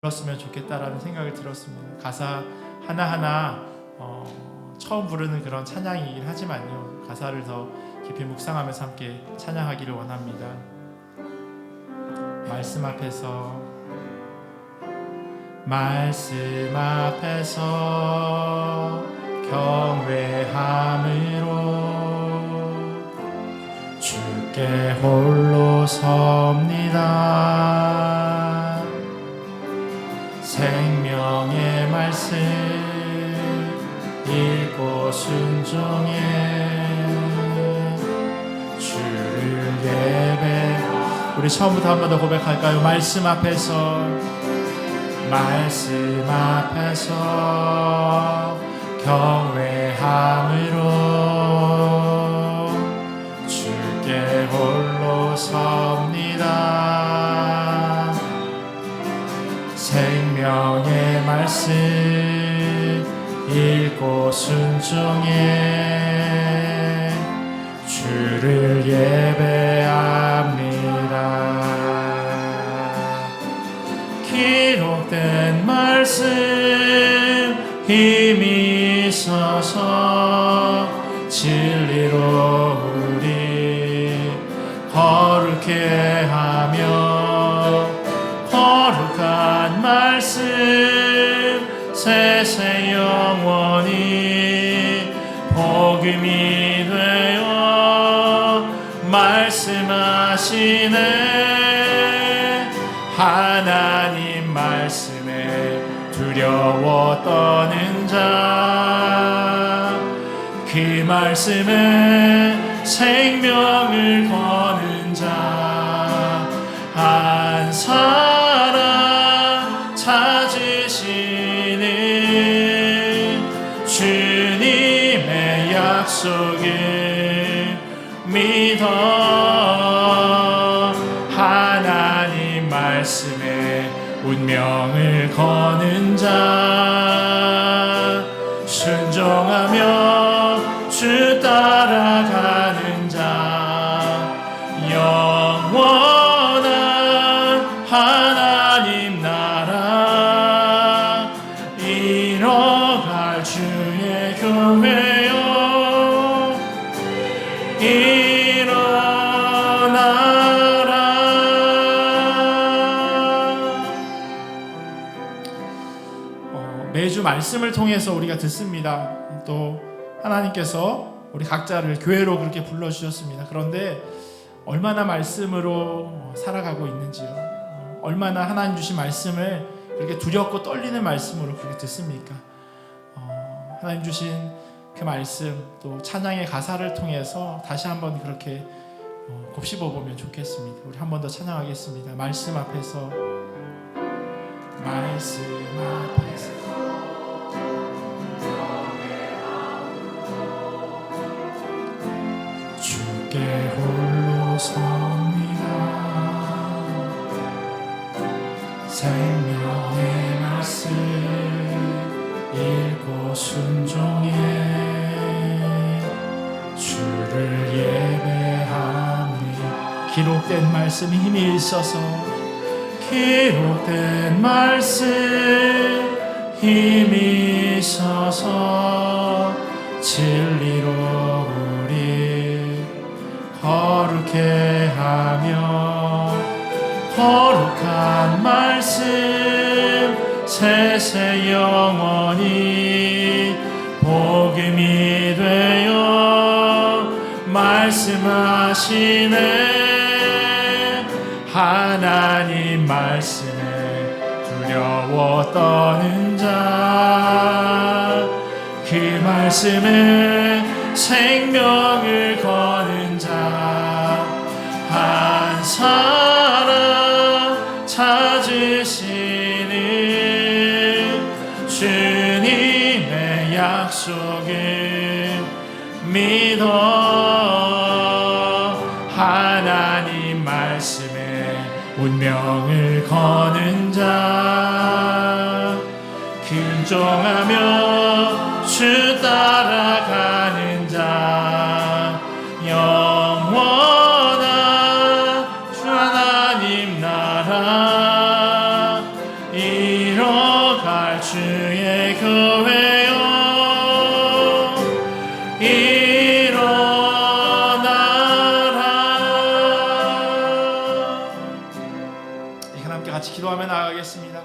불렀으면 좋겠다라는 생각이 들었습니다. 가사 하나하나 처음 부르는 그런 찬양이긴 하지만요, 가사를 더 깊이 묵상하면서 함께 찬양하기를 원합니다. 말씀 앞에서 경외함으로 주께 홀로 섭니다. 생명의 말씀 읽고 순종해 주를 예배. 우리 처음부터 한 번 더 고백할까요? 말씀 앞에서 경외함으로 주께 홀로 섭니다. 생명의 말씀 읽고 순종해 주를 예배합니다. 기록된 말씀 힘이 있어서 진리로 우리 거룩해 하며 거룩한 말씀 세세 영원히 복음이 되어 말씀하시네. 하나님 말씀에 두려워 떠는 자, 그 말씀에 생명을 거는 자, 한 사람 찾으시는 주님의 약속을 믿어 하나님 말씀에 운명을 거는 자, 순종하며 주 따라가는 자, 영원한 하나님 나라 이뤄갈 주의 교회요 일어나라. 매주 말씀을 통해서 우리가 듣습니다. 또 하나님께서 우리 각자를 교회로 그렇게 불러주셨습니다. 그런데 얼마나 말씀으로 살아가고 있는지요, 얼마나 하나님 주신 말씀을 그렇게 두렵고 떨리는 말씀으로 그렇게 듣습니까? 하나님 주신 그 말씀, 또 찬양의 가사를 통해서 다시 한번 그렇게 곱씹어 보면 좋겠습니다. 우리 한 번 더 찬양하겠습니다. 말씀 앞에서 주께 홀로 섭니다. 생명의 말씀 읽고 순종해 주를 예배합니다. 기록된 말씀이 힘이 있어서, 기록된 말씀 힘이 있어서 진리로 우리 거룩해 하며 거룩한 말씀 세세 영원히 복음이 되어 말씀하시네. 하나님 말씀에 두려워 떠는 자, 그 말씀에 생명을 거는 자, 한 사람 찾으시는 주님의 약속을 믿어 하나님 말씀에 운명을 거는 자, 순종하며 주 따라가는 자, 영원한 주 하나님 나라 같이 기도하며 나아가겠습니다.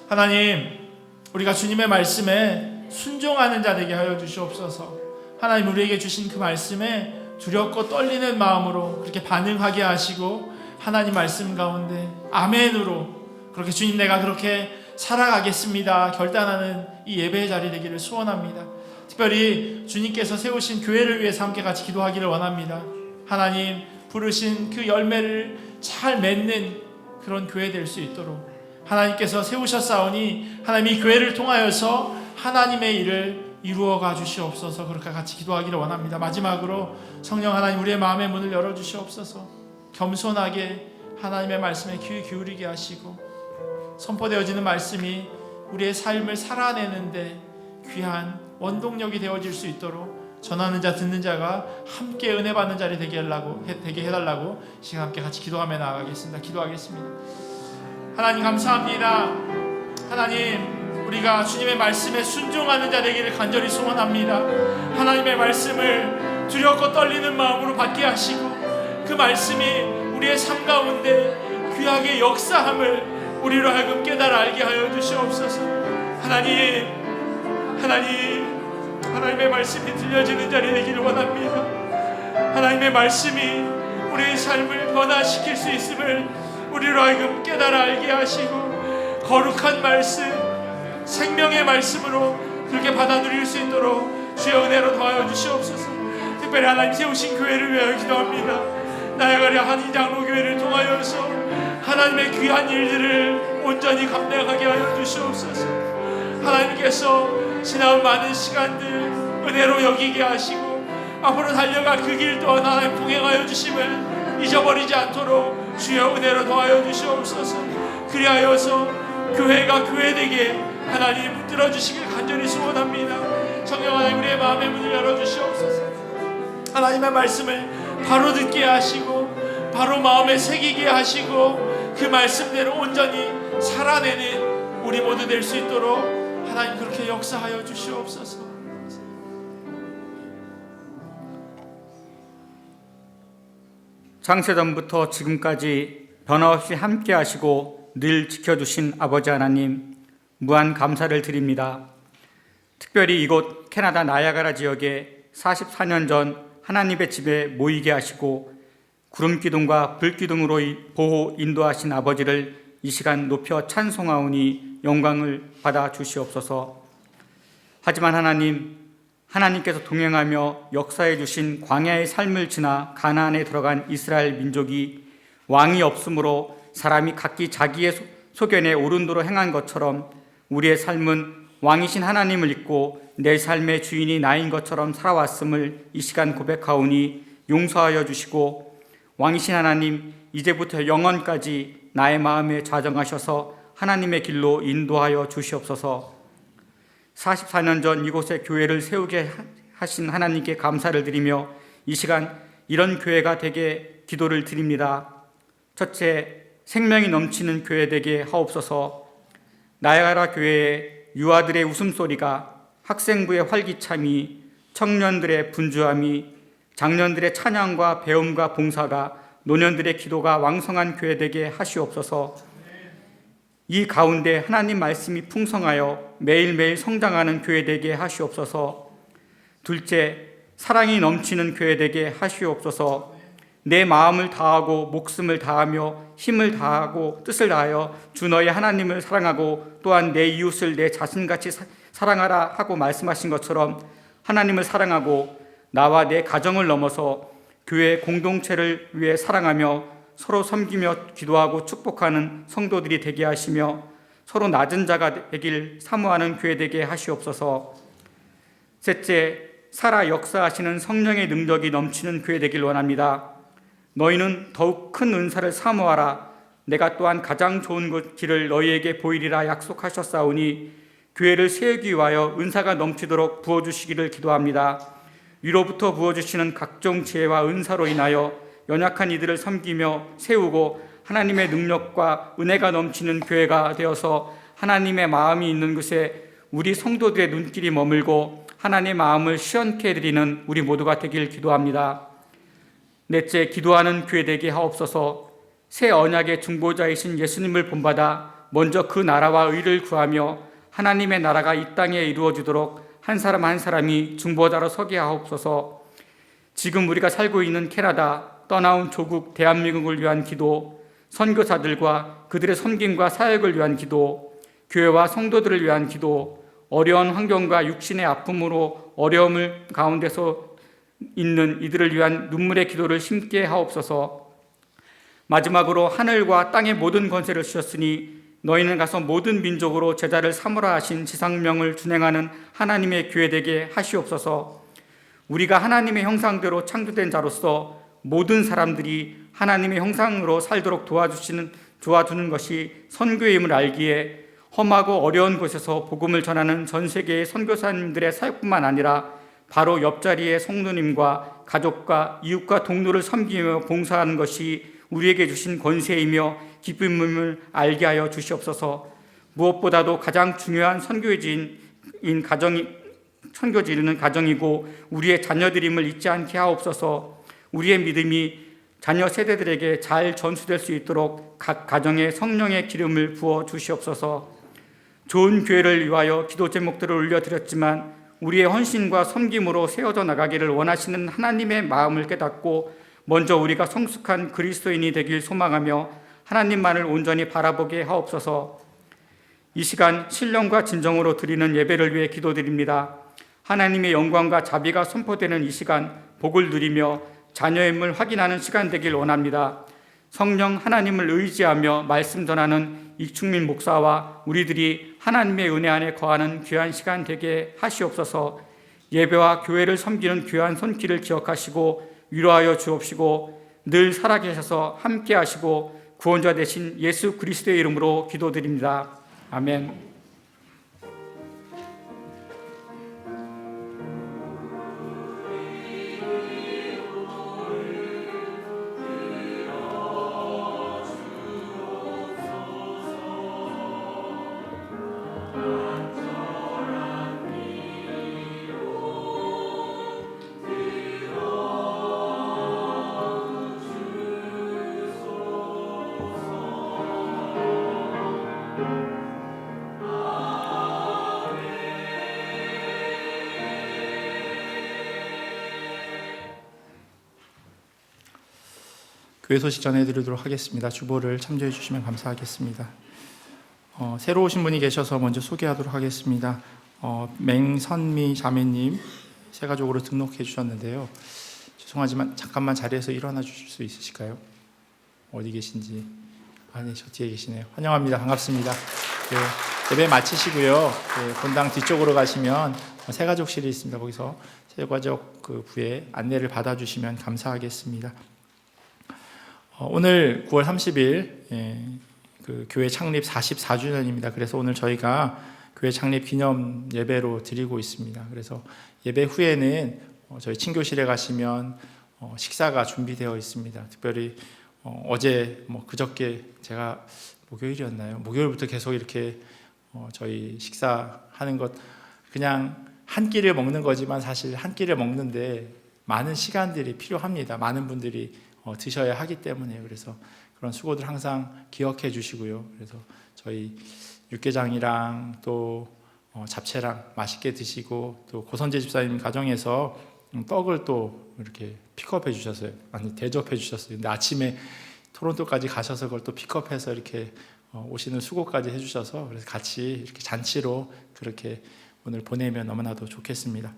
하나님, 우리가 주님의 말씀에 순종하는 자 되게 하여 주시옵소서. 하나님, 우리에게 주신 그 말씀에 두렵고 떨리는 마음으로 그렇게 반응하게 하시고 하나님 말씀 가운데 아멘으로 그렇게 주님 내가 그렇게 살아가겠습니다 결단하는 이 예배의 자리 되기를 소원합니다. 특별히 주님께서 세우신 교회를 위해서 함께 같이 기도하기를 원합니다. 하나님 부르신 그 열매를 잘 맺는 그런 교회 될 수 있도록 하나님께서 세우셨사오니 하나님 이 교회를 통하여서 하나님의 일을 이루어가 주시옵소서. 그렇게 같이 기도하기를 원합니다. 마지막으로 성령 하나님, 우리의 마음의 문을 열어주시옵소서. 겸손하게 하나님의 말씀에 귀 기울이게 하시고 선포되어지는 말씀이 우리의 삶을 살아내는데 귀한 원동력이 되어질 수 있도록 전하는 자 듣는 자가 함께 은혜 받는 자리 되게 해달라고 시간 함께 같이 기도하며 나아가겠습니다. 기도하겠습니다. 하나님 감사합니다. 하나님, 우리가 주님의 말씀에 순종하는 자 되기를 간절히 소원합니다. 하나님의 말씀을 두렵고 떨리는 마음으로 받게 하시고 그 말씀이 우리의 삶 가운데 귀하게 역사함을 우리로 하여금 깨달아 알게 하여 주시옵소서. 하나님의 말씀이 들려지는 자리 되기를 원합니다. 하나님의 말씀이 우리의 삶을 변화시킬 수 있음을 우리로 하여금 깨달아 알게 하시고 거룩한 말씀, 생명의 말씀으로 그렇게 받아 누릴 수 있도록 주의 은혜로 도와여 주시옵소서. 특별히 하나님 세우신 교회를 위하여 기도합니다. 나야가랴 한인장로교회를 통하여서 하나님의 귀한 일들을 온전히 감당하게 하여 주시옵소서. 하나님께서 지나온 많은 시간들 은혜로 여기게 하시고 앞으로 달려갈 그 길 또한 하나님 동행하여 주심을 잊어버리지 않도록 주의 은혜로 도와여 주시옵소서. 그리하여서 교회가 교회되게 하나님 붙들어 주시길 간절히 소원합니다. 성령 하나님, 우리의 마음의 문을 열어주시옵소서. 하나님의 말씀을 바로 듣게 하시고 바로 마음에 새기게 하시고 그 말씀대로 온전히 살아내는 우리 모두 될 수 있도록 하나님 그렇게 역사하여 주시옵소서. 창세전부터 지금까지 변함없이 함께 하시고 늘 지켜주신 아버지 하나님, 무한 감사를 드립니다. 특별히 이곳 캐나다 나야가라 지역에 44년 전 하나님의 집에 모이게 하시고 구름기둥과 불기둥으로 보호 인도하신 아버지를 이 시간 높여 찬송하오니 영광을 받아 주시옵소서. 하지만 하나님께서 동행하며 역사해 주신 광야의 삶을 지나 가나안에 들어간 이스라엘 민족이 왕이 없으므로 사람이 각기 자기의 소견에 옳은 도로 행한 것처럼 우리의 삶은 왕이신 하나님을 잊고 내 삶의 주인이 나인 것처럼 살아왔음을 이 시간 고백하오니 용서하여 주시고 왕이신 하나님, 이제부터 영원까지 나의 마음에 좌정하셔서 하나님의 길로 인도하여 주시옵소서. 44년 전 이곳에 교회를 세우게 하신 하나님께 감사를 드리며 이 시간 이런 교회가 되게 기도를 드립니다. 첫째, 생명이 넘치는 교회 되게 하옵소서. 나야가라 교회에 유아들의 웃음소리가, 학생부의 활기참이, 청년들의 분주함이, 장년들의 찬양과 배움과 봉사가, 노년들의 기도가 왕성한 교회 되게 하시옵소서. 이 가운데 하나님 말씀이 풍성하여 매일매일 성장하는 교회 되게 하시옵소서. 둘째, 사랑이 넘치는 교회 되게 하시옵소서. 내 마음을 다하고 목숨을 다하며 힘을 다하고 뜻을 다하여 주 너의 하나님을 사랑하고 또한 내 이웃을 내 자신같이 사랑하라 하고 말씀하신 것처럼 하나님을 사랑하고 나와 내 가정을 넘어서 교회 공동체를 위해 사랑하며 서로 섬기며 기도하고 축복하는 성도들이 되게 하시며 서로 낮은 자가 되길 사모하는 교회 되게 하시옵소서. 셋째, 살아 역사하시는 성령의 능력이 넘치는 교회 되길 원합니다. 너희는 더욱 큰 은사를 사모하라. 내가 또한 가장 좋은 길을 너희에게 보이리라 약속하셨사오니 교회를 세우기 위하여 은사가 넘치도록 부어주시기를 기도합니다. 위로부터 부어주시는 각종 지혜와 은사로 인하여 연약한 이들을 섬기며 세우고 하나님의 능력과 은혜가 넘치는 교회가 되어서 하나님의 마음이 있는 곳에 우리 성도들의 눈길이 머물고 하나님의 마음을 시원케 해드리는 우리 모두가 되길 기도합니다. 넷째, 기도하는 교회 되게 하옵소서. 새 언약의 중보자이신 예수님을 본받아 먼저 그 나라와 의를 구하며 하나님의 나라가 이 땅에 이루어지도록 한 사람 한 사람이 중보자로 서게 하옵소서. 지금 우리가 살고 있는 캐나다, 떠나온 조국 대한민국을 위한 기도, 선교사들과 그들의 섬김과 사역을 위한 기도, 교회와 성도들을 위한 기도, 어려운 환경과 육신의 아픔으로 어려움을 가운데서 있는 이들을 위한 눈물의 기도를 심게 하옵소서. 마지막으로 하늘과 땅의 모든 권세를 주셨으니 너희는 가서 모든 민족으로 제자를 삼으라 하신 지상명을 준행하는 하나님의 교회 되게 하시옵소서. 우리가 하나님의 형상대로 창조된 자로서 모든 사람들이 하나님의 형상으로 살도록 도와주는 것이 선교임을 알기에 험하고 어려운 곳에서 복음을 전하는 전 세계의 선교사님들의 사역뿐만 아니라 바로 옆자리의 성도님과 가족과 이웃과 동료를 섬기며 봉사하는 것이 우리에게 주신 권세이며 기쁨임을 알게 하여 주시옵소서. 무엇보다도 가장 중요한 선교지인 가정이고 우리의 자녀들임을 잊지 않게 하옵소서. 우리의 믿음이 자녀 세대들에게 잘 전수될 수 있도록 각 가정에 성령의 기름을 부어 주시옵소서. 좋은 교회를 위하여 기도 제목들을 올려드렸지만 우리의 헌신과 섬김으로 세워져 나가기를 원하시는 하나님의 마음을 깨닫고 먼저 우리가 성숙한 그리스도인이 되길 소망하며 하나님만을 온전히 바라보게 하옵소서. 이 시간 신령과 진정으로 드리는 예배를 위해 기도드립니다. 하나님의 영광과 자비가 선포되는 이 시간 복을 누리며 자녀임을 확인하는 시간 되길 원합니다. 성령 하나님을 의지하며 말씀 전하는 이충민 목사와 우리들이 하나님의 은혜 안에 거하는 귀한 시간 되게 하시옵소서. 예배와 교회를 섬기는 귀한 손길을 기억하시고 위로하여 주옵시고 늘 살아계셔서 함께 하시고 구원자 되신 예수 그리스도의 이름으로 기도드립니다. 아멘. 교회 소식 전해드리도록 하겠습니다. 주보를 참조해 주시면 감사하겠습니다. 새로 오신 분이 계셔서 먼저 소개하도록 하겠습니다. 맹선미 자매님 새 가족으로 등록해 주셨는데요. 죄송하지만 잠깐만 자리에서 일어나 주실 수 있으실까요? 어디 계신지. 네, 저 뒤에 계시네요. 환영합니다. 반갑습니다. 네, 예배 마치시고요. 네, 본당 뒤쪽으로 가시면 새 가족실이 있습니다. 거기서 새 가족 그 부에 안내를 받아주시면 감사하겠습니다. 오늘 9월 30일 그 교회 창립 44주년입니다. 그래서 오늘 저희가 교회 창립 기념 예배로 드리고 있습니다. 그래서 예배 후에는 저희 친교실에 가시면 식사가 준비되어 있습니다. 특별히 어제 그저께 제가 목요일이었나요? 목요일부터 계속 이렇게 저희 식사하는 것 그냥 한 끼를 먹는 거지만 사실 한 끼를 먹는데 많은 시간들이 필요합니다. 많은 분들이 드셔야 하기 때문에 그래서 그런 수고들 항상 기억해 주시고요. 그래서 저희 육개장이랑 또 잡채랑 맛있게 드시고 또 고선재 집사님 가정에서 떡을 또 이렇게 픽업해 주셨어요. 아니 대접해 주셨어요. 근데 아침에 토론토까지 가셔서 그걸 또 픽업해서 이렇게 오시는 수고까지 해주셔서 그래서 같이 이렇게 잔치로 그렇게 오늘 보내면 너무나도 좋겠습니다.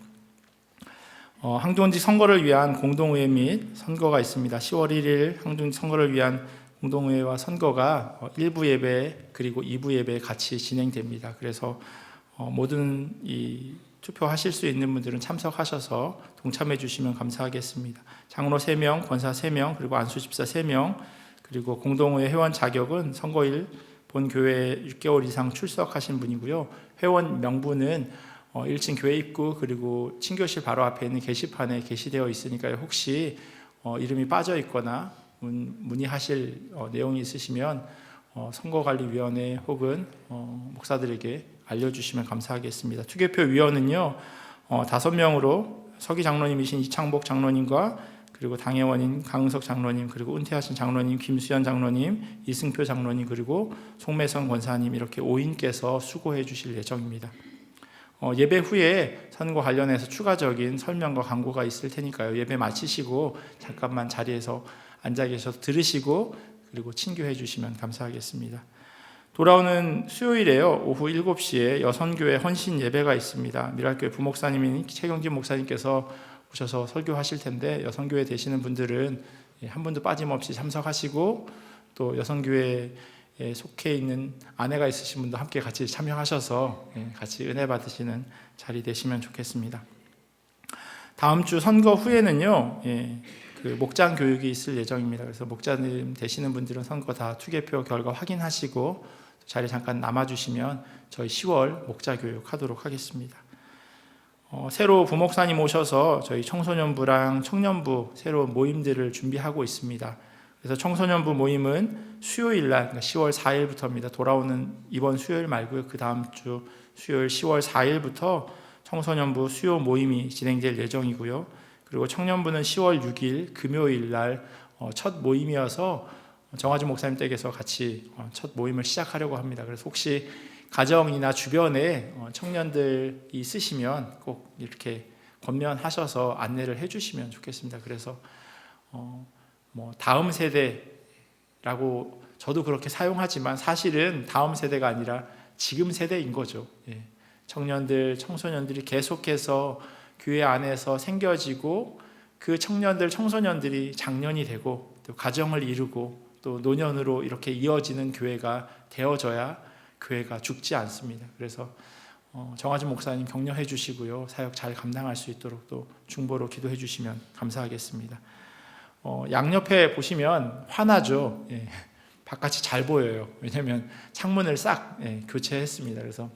항동지 선거를 위한 공동의회 및 선거가 있습니다. 10월 1일 항동지 선거를 위한 공동의회와 선거가 1부 예배 그리고 2부 예배 같이 진행됩니다. 그래서 모든 이 투표하실 수 있는 분들은 참석하셔서 동참해 주시면 감사하겠습니다. 장로 3명, 권사 3명, 그리고 안수집사 3명, 그리고 공동의회 회원 자격은 선거일 본 교회에 6개월 이상 출석하신 분이고요. 회원 명부는 1층 교회 입구 그리고 친교실 바로 앞에 있는 게시판에 게시되어 있으니까요. 혹시 이름이 빠져 있거나 문의하실 내용이 있으시면 선거관리위원회 혹은 목사들에게 알려주시면 감사하겠습니다. 투개표 위원은요 5명으로 서기 장로님이신 이창복 장로님과 그리고 당회원인 강은석 장로님, 그리고 은퇴하신 장로님 김수현 장로님, 이승표 장로님, 그리고 송매성 권사님 이렇게 5인께서 수고해 주실 예정입니다. 예배 후에 선거 관련해서 추가적인 설명과 광고가 있을 테니까요. 예배 마치시고 잠깐만 자리에서 앉아 계셔서 들으시고 그리고 친교해 주시면 감사하겠습니다. 돌아오는 수요일에요. 오후 7시에 여선교회 헌신 예배가 있습니다. 미랄교회 부목사님인 최경진 목사님께서 오셔서 설교하실 텐데 여선교회 되시는 분들은 한 분도 빠짐없이 참석하시고 또 여선교회에 속해 있는 아내가 있으신 분도 함께 같이 참여하셔서 같이 은혜 받으시는 자리 되시면 좋겠습니다. 다음 주 선거 후에는요, 그 목장 교육이 있을 예정입니다. 그래서 목자님 되시는 분들은 선거 다 투개표 결과 확인하시고 자리 잠깐 남아주시면 저희 10월 목자 교육 하도록 하겠습니다. 새로 부목사님 오셔서 저희 청소년부랑 청년부 새로운 모임들을 준비하고 있습니다. 그래서 청소년부 모임은 수요일날, 그러니까 10월 4일부터입니다. 돌아오는 이번 수요일 말고요. 그 다음 주 수요일 10월 4일부터 청소년부 수요 모임이 진행될 예정이고요. 그리고 청년부는 10월 6일 금요일날 첫 모임이어서 정화주 목사님 댁에서 같이 첫 모임을 시작하려고 합니다. 그래서 혹시 가정이나 주변에 청년들이 있으시면 꼭 이렇게 권면하셔서 안내를 해주시면 좋겠습니다. 그래서 다음 세대라고 저도 그렇게 사용하지만 사실은 다음 세대가 아니라 지금 세대인 거죠. 청년들, 청소년들이 계속해서 교회 안에서 생겨지고 그 청년들, 청소년들이 장년이 되고 또 가정을 이루고 또 노년으로 이렇게 이어지는 교회가 되어져야 교회가 죽지 않습니다. 그래서 정화준 목사님 격려해 주시고요. 사역 잘 감당할 수 있도록 또 중보로 기도해 주시면 감사하겠습니다. 양옆에 보시면 환하죠. 바깥이 잘 보여요. 왜냐하면 창문을 싹 교체했습니다. 그래서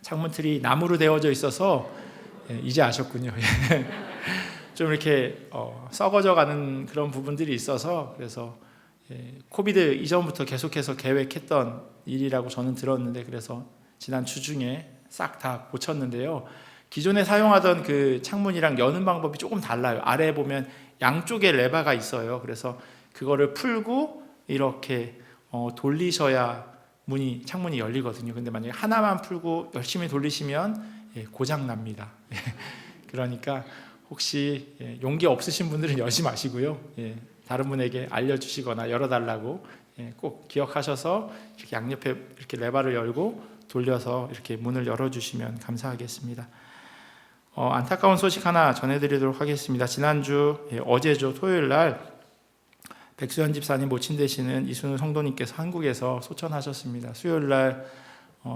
창문틀이 나무로 되어져 있어서 이제 아셨군요. 좀 이렇게 썩어져 가는 그런 부분들이 있어서 그래서 코비드 이전부터 계속해서 계획했던 일이라고 저는 들었는데 그래서 지난 주 중에 싹 다 고쳤는데요. 기존에 사용하던 그 창문이랑 여는 방법이 조금 달라요. 아래에 보면 양쪽에 레바가 있어요. 그래서 그거를 풀고 이렇게 돌리셔야 창문이 열리거든요. 근데 만약에 하나만 풀고 열심히 돌리시면 고장 납니다. 그러니까 혹시 용기 없으신 분들은 열지 마시고요. 다른 분에게 알려주시거나 열어달라고 꼭 기억하셔서 이렇게 양옆에 이렇게 레바를 열고 돌려서 이렇게 문을 열어주시면 감사하겠습니다. 안타까운 소식 하나 전해드리도록 하겠습니다. 지난주 어제죠, 토요일 날 백수현 집사님 모친 되시는 이순우 성도님께서 한국에서 소천하셨습니다. 수요일 날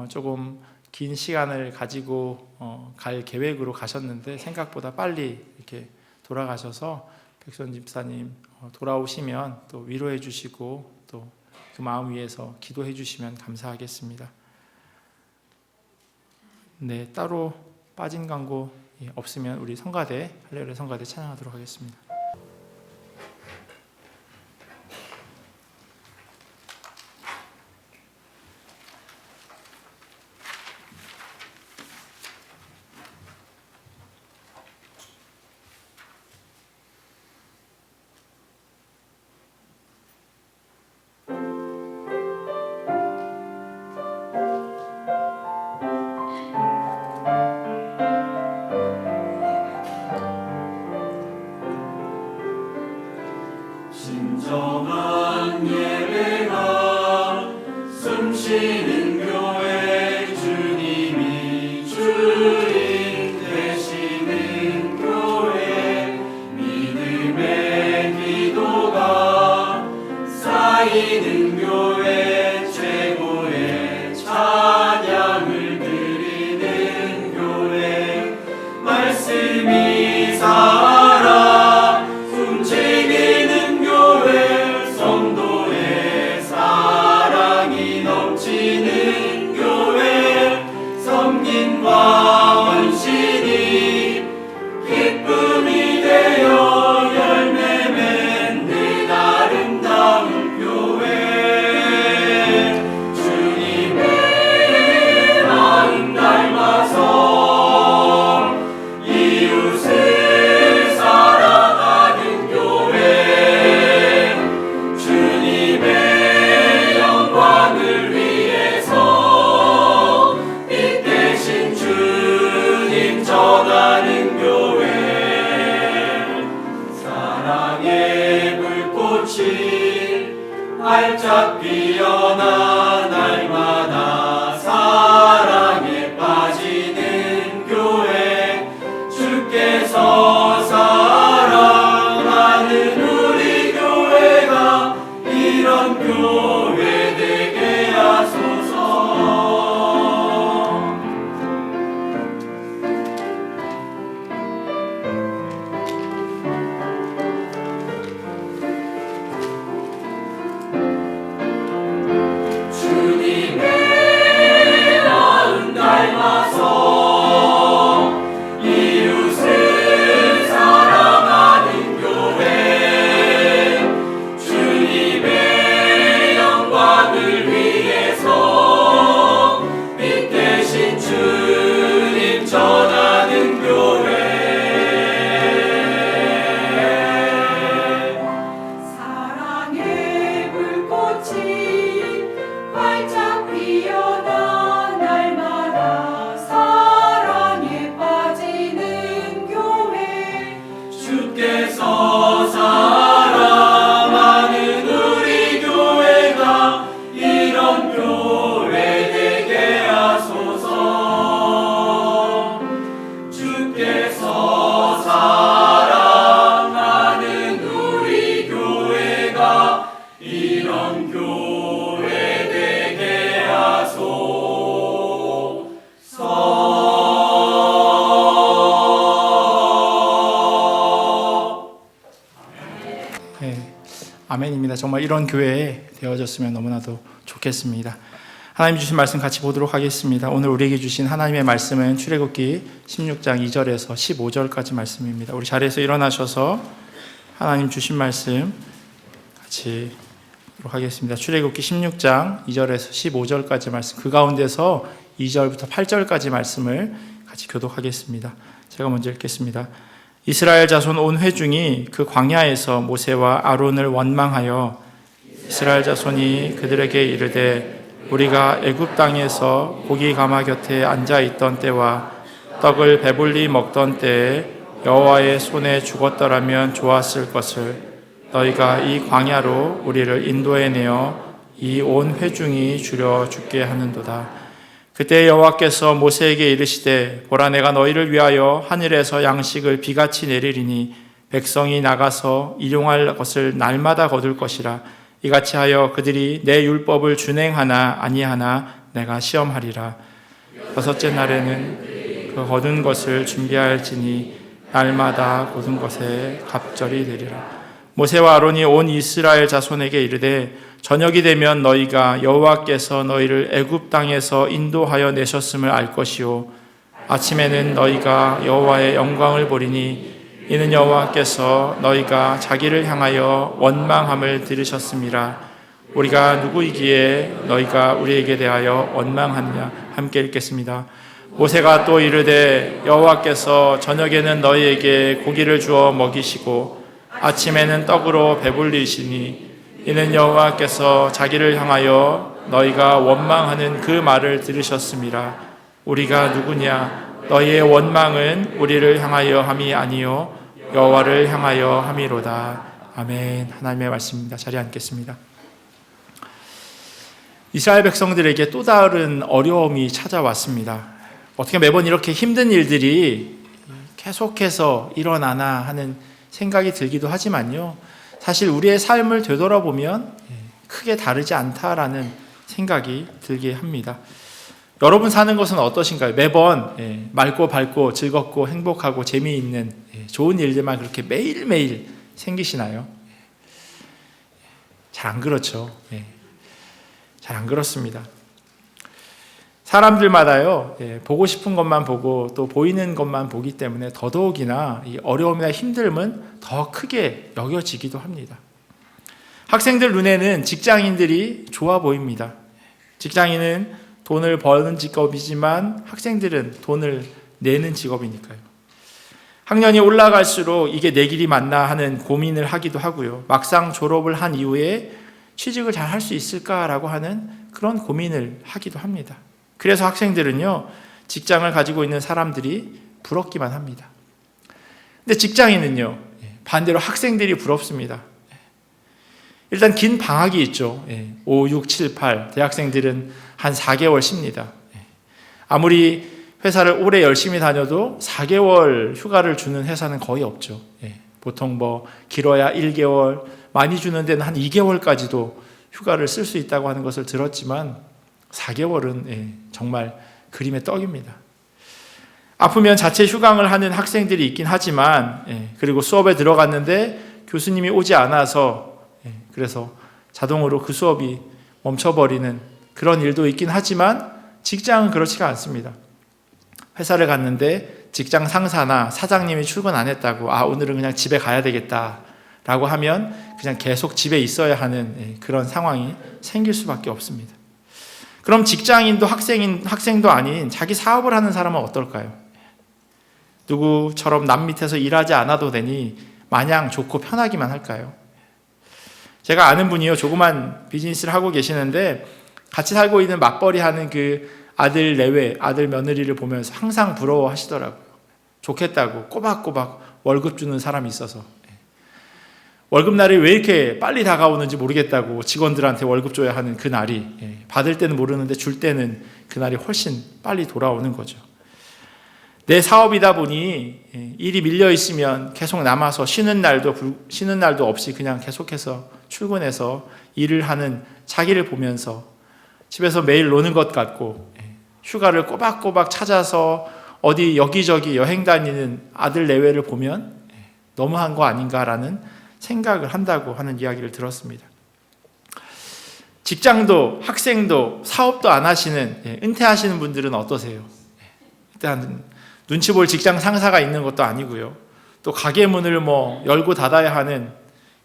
조금 긴 시간을 가지고 갈 계획으로 가셨는데 생각보다 빨리 이렇게 돌아가셔서 백수현 집사님 돌아오시면 또 위로해 주시고 또 그 마음 위에서 기도해 주시면 감사하겠습니다. 네, 따로 빠진 광고 없으면 우리 성가대 할렐루야 성가대 찬양하도록 하겠습니다. 진정한 예배가 숨쉬는 교회 주님이 주인 되시는 교회 믿음의 기도가 쌓이는 교회 최고의 찬양을 드리는 교회 말씀이 살아 움직이는 교회 성도의 사랑이 넘치는 교회 섬김과 헌신이 기쁨이 되어 열매 맺는 아름다운 교회 활짝 피어나 날마다 사랑에 빠지는 교회 주께서 사랑하는 우리 교회가 이런 교회 되게 하소서. 주님의 마음 닮아서 이웃을 사랑하는 교회 주님의 영광을 위해서 빛 대신 주님 전하는 교회 사랑의 불꽃이 활짝 피어나 날마다 사랑에 빠지는 교회 주께서 사랑하는 우리 교회가 이런 교회 되게 하소서. 주께서 사랑하는 우리 교회가 이런 교회 되게 하소서. 네, 아멘입니다. 정말 이런 교회 되어졌으면 너무나도 좋겠습니다. 하나님 주신 말씀 같이 보도록 하겠습니다. 오늘 우리에게 주신 하나님의 말씀은 출애굽기 16장 2절에서 15절까지 말씀입니다. 우리 자리에서 일어나셔서 하나님 주신 말씀 같이 보도록 하겠습니다. 출애굽기 16장 2절에서 15절까지 말씀, 그 가운데서 2절부터 8절까지 말씀을 같이 교독하겠습니다. 제가 먼저 읽겠습니다. 이스라엘 자손 온 회중이 그 광야에서 모세와 아론을 원망하여 이스라엘 자손이 그들에게 이르되 우리가 애굽 땅에서 고기 가마 곁에 앉아 있던 때와 떡을 배불리 먹던 때에 여호와의 손에 죽었더라면 좋았을 것을 너희가 이 광야로 우리를 인도해 내어 이 온 회중이 주려 죽게 하는도다. 그때 여호와께서 모세에게 이르시되 보라 내가 너희를 위하여 하늘에서 양식을 비같이 내리리니 백성이 나가서 일용할 것을 날마다 거둘 것이라. 이같이 하여 그들이 내 율법을 준행하나 아니하나 내가 시험하리라. 여섯째 날에는 그 거둔 것을 준비할지니 날마다 거둔 것에 갑절이 되리라. 모세와 아론이 온 이스라엘 자손에게 이르되 저녁이 되면 너희가 여호와께서 너희를 애굽 땅에서 인도하여 내셨음을 알 것이요 아침에는 너희가 여호와의 영광을 보리니 이는 여호와께서 너희가 자기를 향하여 원망함을 들으셨음이라. 우리가 누구이기에 너희가 우리에게 대하여 원망하느냐. 함께 읽겠습니다. 모세가 또 이르되 여호와께서 저녁에는 너희에게 고기를 주어 먹이시고 아침에는 떡으로 배불리시니 이는 여호와께서 자기를 향하여 너희가 원망하는 그 말을 들으셨음이라. 우리가 누구냐? 너희의 원망은 우리를 향하여 함이 아니요 여호와를 향하여 함이로다. 아멘. 하나님의 말씀입니다. 자리에 앉겠습니다. 이스라엘 백성들에게 또 다른 어려움이 찾아왔습니다. 어떻게 매번 이렇게 힘든 일들이 계속해서 일어나나 하는 생각이 들기도 하지만요, 사실 우리의 삶을 되돌아보면 크게 다르지 않다라는 생각이 들게 합니다. 여러분 사는 것은 어떠신가요? 매번 맑고 밝고 즐겁고 행복하고 재미있는 좋은 일들만 그렇게 매일매일 생기시나요? 잘 안 그렇죠. 잘 안 그렇습니다. 사람들마다요, 보고 싶은 것만 보고 또 보이는 것만 보기 때문에 더더욱이나 이 어려움이나 힘듦은 더 크게 여겨지기도 합니다. 학생들 눈에는 직장인들이 좋아 보입니다. 직장인은 돈을 버는 직업이지만 학생들은 돈을 내는 직업이니까요. 학년이 올라갈수록 이게 내 길이 맞나 하는 고민을 하기도 하고요. 막상 졸업을 한 이후에 취직을 잘 할 수 있을까라고 하는 그런 고민을 하기도 합니다. 그래서 학생들은요, 직장을 가지고 있는 사람들이 부럽기만 합니다. 근데 직장인은요, 반대로 학생들이 부럽습니다. 일단 긴 방학이 있죠. 5, 6, 7, 8 대학생들은 한 4개월 쉽니다. 아무리 회사를 오래 열심히 다녀도 4개월 휴가를 주는 회사는 거의 없죠. 보통 뭐 길어야 1개월, 많이 주는 데는 한 2개월까지도 휴가를 쓸 수 있다고 하는 것을 들었지만 4개월은 정말 그림의 떡입니다. 아프면 자체 휴강을 하는 학생들이 있긴 하지만 그리고 수업에 들어갔는데 교수님이 오지 않아서 그래서 자동으로 그 수업이 멈춰버리는 그런 일도 있긴 하지만 직장은 그렇지가 않습니다. 회사를 갔는데 직장 상사나 사장님이 출근 안 했다고 오늘은 그냥 집에 가야 되겠다 라고 하면 그냥 계속 집에 있어야 하는 그런 상황이 생길 수밖에 없습니다. 그럼 직장인도 학생도 아닌 자기 사업을 하는 사람은 어떨까요? 누구처럼 남 밑에서 일하지 않아도 되니 마냥 좋고 편하기만 할까요? 제가 아는 분이요, 조그만 비즈니스를 하고 계시는데 같이 살고 있는 맞벌이 하는 그 아들 내외, 아들 며느리를 보면서 항상 부러워하시더라고요. 좋겠다고 꼬박꼬박 월급 주는 사람이 있어서 월급날이 왜 이렇게 빨리 다가오는지 모르겠다고 직원들한테 월급 줘야 하는 그 날이 받을 때는 모르는데 줄 때는 그 날이 훨씬 빨리 돌아오는 거죠. 내 사업이다 보니 일이 밀려 있으면 계속 남아서 쉬는 날도 없이 그냥 계속해서 출근해서 일을 하는 자기를 보면서 집에서 매일 노는 것 같고 휴가를 꼬박꼬박 찾아서 어디 여기저기 여행 다니는 아들 내외를 보면 너무한 거 아닌가라는 생각을 한다고 하는 이야기를 들었습니다. 직장도 학생도 사업도 안 하시는 은퇴하시는 분들은 어떠세요? 일단 눈치 볼 직장 상사가 있는 것도 아니고요. 또 가게 문을 열고 닫아야 하는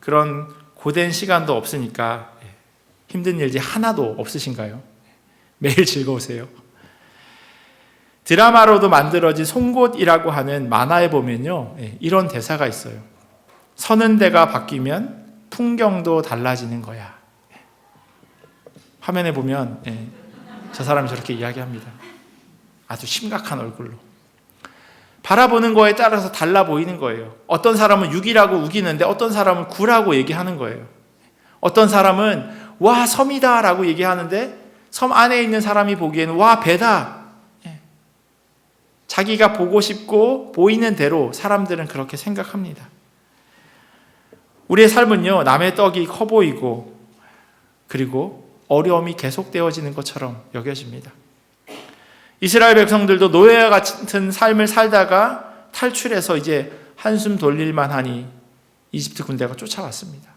그런 고된 시간도 없으니까 힘든 일이 하나도 없으신가요? 매일 즐거우세요? 드라마로도 만들어진 송곳이라고 하는 만화에 보면요, 이런 대사가 있어요. 서는 데가 바뀌면 풍경도 달라지는 거야. 화면에 보면 저 사람이 저렇게 이야기합니다. 아주 심각한 얼굴로. 바라보는 거에 따라서 달라 보이는 거예요. 어떤 사람은 6이라고 우기는데 어떤 사람은 9라고 얘기하는 거예요. 어떤 사람은 와 섬이다 라고 얘기하는데 섬 안에 있는 사람이 보기에는 와 배다. 자기가 보고 싶고 보이는 대로 사람들은 그렇게 생각합니다. 우리의 삶은요, 남의 떡이 커 보이고 그리고 어려움이 계속되어지는 것처럼 여겨집니다. 이스라엘 백성들도 노예와 같은 삶을 살다가 탈출해서 이제 한숨 돌릴만 하니 이집트 군대가 쫓아왔습니다.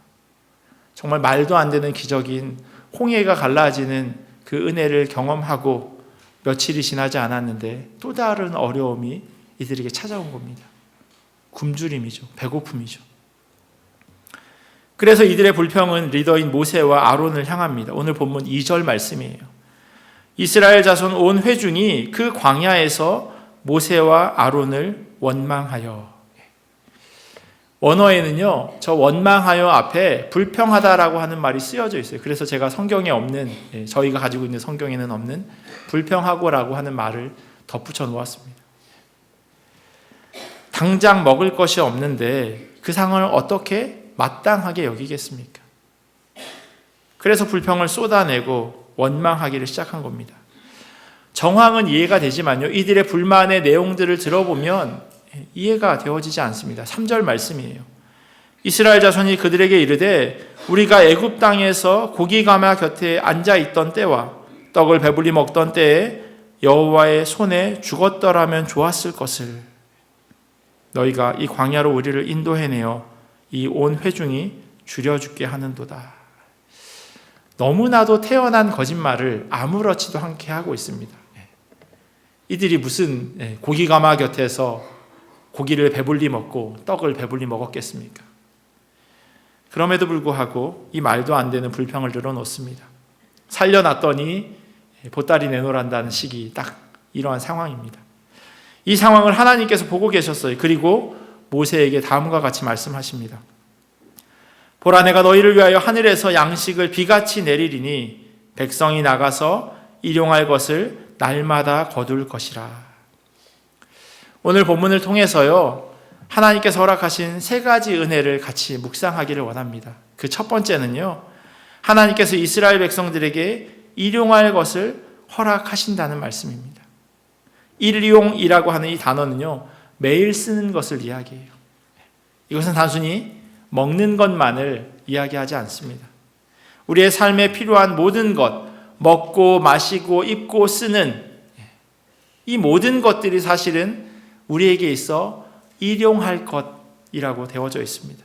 정말 말도 안 되는 기적인 홍해가 갈라지는 그 은혜를 경험하고 며칠이 지나지 않았는데 또 다른 어려움이 이들에게 찾아온 겁니다. 굶주림이죠. 배고픔이죠. 그래서 이들의 불평은 리더인 모세와 아론을 향합니다. 오늘 본문 2절 말씀이에요. 이스라엘 자손 온 회중이 그 광야에서 모세와 아론을 원망하여. 원어에는요, 저 원망하여 앞에 불평하다라고 하는 말이 쓰여져 있어요. 그래서 제가 성경에 없는, 저희가 가지고 있는 성경에는 없는 불평하고라고 하는 말을 덧붙여 놓았습니다. 당장 먹을 것이 없는데 그 상황을 어떻게 마땅하게 여기겠습니까? 그래서 불평을 쏟아내고 원망하기를 시작한 겁니다. 정황은 이해가 되지만요, 이들의 불만의 내용들을 들어보면 이해가 되어지지 않습니다. 3절 말씀이에요. 이스라엘 자손이 그들에게 이르되 우리가 애굽 땅에서 고기 가마 곁에 앉아 있던 때와 떡을 배불리 먹던 때에 여호와의 손에 죽었더라면 좋았을 것을. 너희가 이 광야로 우리를 인도해내어 이 온 회중이 줄여 죽게 하는도다. 너무나도 태어난 거짓말을 아무렇지도 않게 하고 있습니다. 이들이 무슨 고기 가마 곁에서 고기를 배불리 먹고 떡을 배불리 먹었겠습니까? 그럼에도 불구하고 이 말도 안 되는 불평을 늘어놓습니다. 살려놨더니 보따리 내놓으란다는 식이 딱 이러한 상황입니다. 이 상황을 하나님께서 보고 계셨어요. 그리고 모세에게 다음과 같이 말씀하십니다. 보라, 내가 너희를 위하여 하늘에서 양식을 비같이 내리리니 백성이 나가서 일용할 것을 날마다 거둘 것이라. 오늘 본문을 통해서요, 하나님께서 허락하신 세 가지 은혜를 같이 묵상하기를 원합니다. 그 첫 번째는요, 하나님께서 이스라엘 백성들에게 일용할 것을 허락하신다는 말씀입니다. 일용이라고 하는 이 단어는요, 매일 쓰는 것을 이야기해요. 이것은 단순히 먹는 것만을 이야기하지 않습니다. 우리의 삶에 필요한 모든 것, 먹고 마시고 입고 쓰는 이 모든 것들이 사실은 우리에게 있어 일용할 것이라고 되어져 있습니다.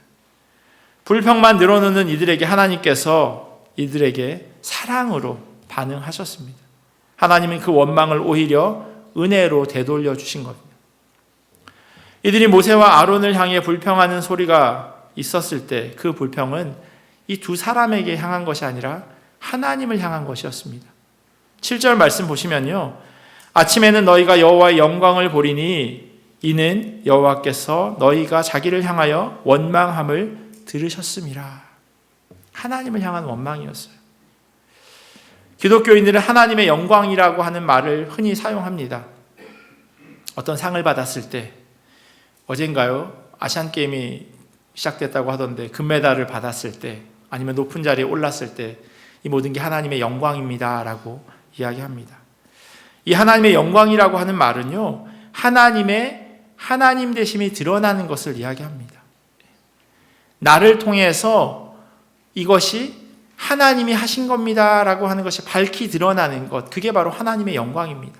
불평만 늘어놓는 이들에게 하나님께서 이들에게 사랑으로 반응하셨습니다. 하나님은 그 원망을 오히려 은혜로 되돌려 주신 겁니다. 이들이 모세와 아론을 향해 불평하는 소리가 있었을 때 그 불평은 이 두 사람에게 향한 것이 아니라 하나님을 향한 것이었습니다. 7절 말씀 보시면요, 아침에는 너희가 여호와의 영광을 보리니 이는 여호와께서 너희가 자기를 향하여 원망함을 들으셨음이라. 하나님을 향한 원망이었어요. 기독교인들은 하나님의 영광이라고 하는 말을 흔히 사용합니다. 어떤 상을 받았을 때, 어젠가요, 아시안게임이 시작됐다고 하던데 금메달을 받았을 때, 아니면 높은 자리에 올랐을 때 이 모든 게 하나님의 영광입니다 라고 이야기합니다. 이 하나님의 영광이라고 하는 말은요, 하나님의 하나님 되심이 드러나는 것을 이야기합니다. 나를 통해서 이것이 하나님이 하신 겁니다 라고 하는 것이 밝히 드러나는 것, 그게 바로 하나님의 영광입니다.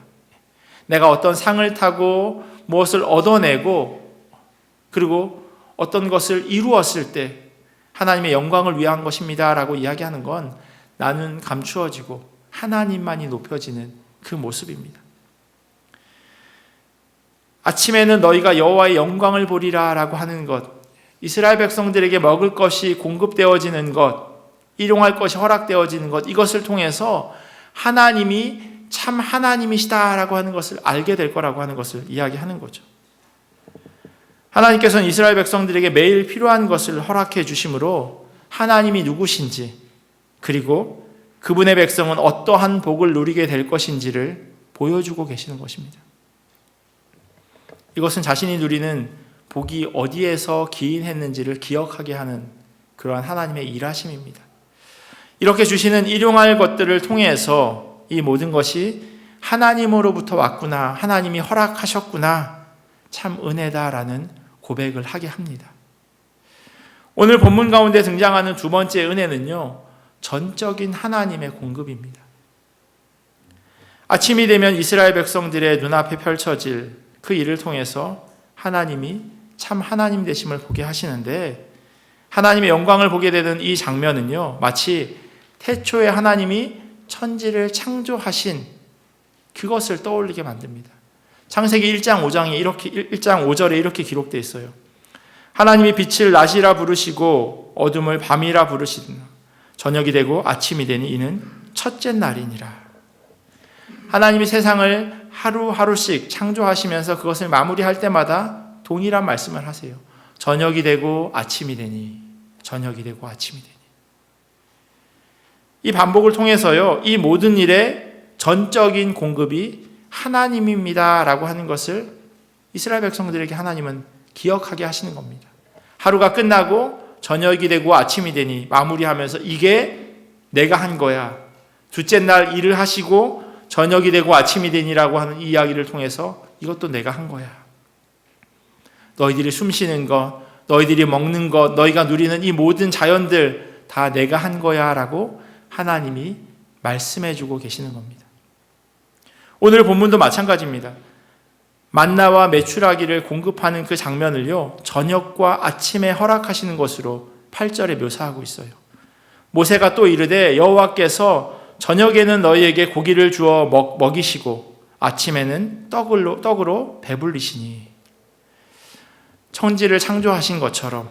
내가 어떤 상을 타고 무엇을 얻어내고 그리고 어떤 것을 이루었을 때 하나님의 영광을 위한 것입니다 라고 이야기하는 건 나는 감추어지고 하나님만이 높여지는 그 모습입니다. 아침에는 너희가 여호와의 영광을 보리라 라고 하는 것, 이스라엘 백성들에게 먹을 것이 공급되어지는 것, 일용할 것이 허락되어지는 것, 이것을 통해서 하나님이 참 하나님이시다라고 하는 것을 알게 될 거라고 하는 것을 이야기하는 거죠. 하나님께서는 이스라엘 백성들에게 매일 필요한 것을 허락해 주심으로 하나님이 누구신지, 그리고 그분의 백성은 어떠한 복을 누리게 될 것인지를 보여주고 계시는 것입니다. 이것은 자신이 누리는 복이 어디에서 기인했는지를 기억하게 하는 그러한 하나님의 일하심입니다. 이렇게 주시는 일용할 것들을 통해서 이 모든 것이 하나님으로부터 왔구나, 하나님이 허락하셨구나, 참 은혜다라는 고백을 하게 합니다. 오늘 본문 가운데 등장하는 두 번째 은혜는요, 전적인 하나님의 공급입니다. 아침이 되면 이스라엘 백성들의 눈앞에 펼쳐질 그 일을 통해서 하나님이 참 하나님 되심을 보게 하시는데, 하나님의 영광을 보게 되는 이 장면은요, 마치 태초에 하나님이 천지를 창조하신 그것을 떠올리게 만듭니다. 창세기 1장 5절에 이렇게 기록되어 있어요. 하나님이 빛을 낮이라 부르시고 어둠을 밤이라 부르시나 저녁이 되고 아침이 되니 이는 첫째 날이니라. 하나님이 세상을 하루하루씩 창조하시면서 그것을 마무리할 때마다 동일한 말씀을 하세요. 저녁이 되고 아침이 되니, 저녁이 되고 아침이 되니. 이 반복을 통해서요, 이 모든 일의 전적인 공급이 하나님입니다 라고 하는 것을 이스라엘 백성들에게 하나님은 기억하게 하시는 겁니다. 하루가 끝나고 저녁이 되고 아침이 되니 마무리하면서 이게 내가 한 거야. 둘째 날 일을 하시고 저녁이 되고 아침이 되니라고 하는 이 이야기를 통해서 이것도 내가 한 거야. 너희들이 숨 쉬는 것, 너희들이 먹는 것, 너희가 누리는 이 모든 자연들 다 내가 한 거야 라고 하나님이 말씀해주고 계시는 겁니다. 오늘 본문도 마찬가지입니다. 만나와 메추라기를 공급하는 그 장면을요, 저녁과 아침에 허락하시는 것으로 8절에 묘사하고 있어요. 모세가 또 이르되 여호와께서 저녁에는 너희에게 고기를 주어 먹이시고 아침에는 떡으로 배불리시니. 천지를 창조하신 것처럼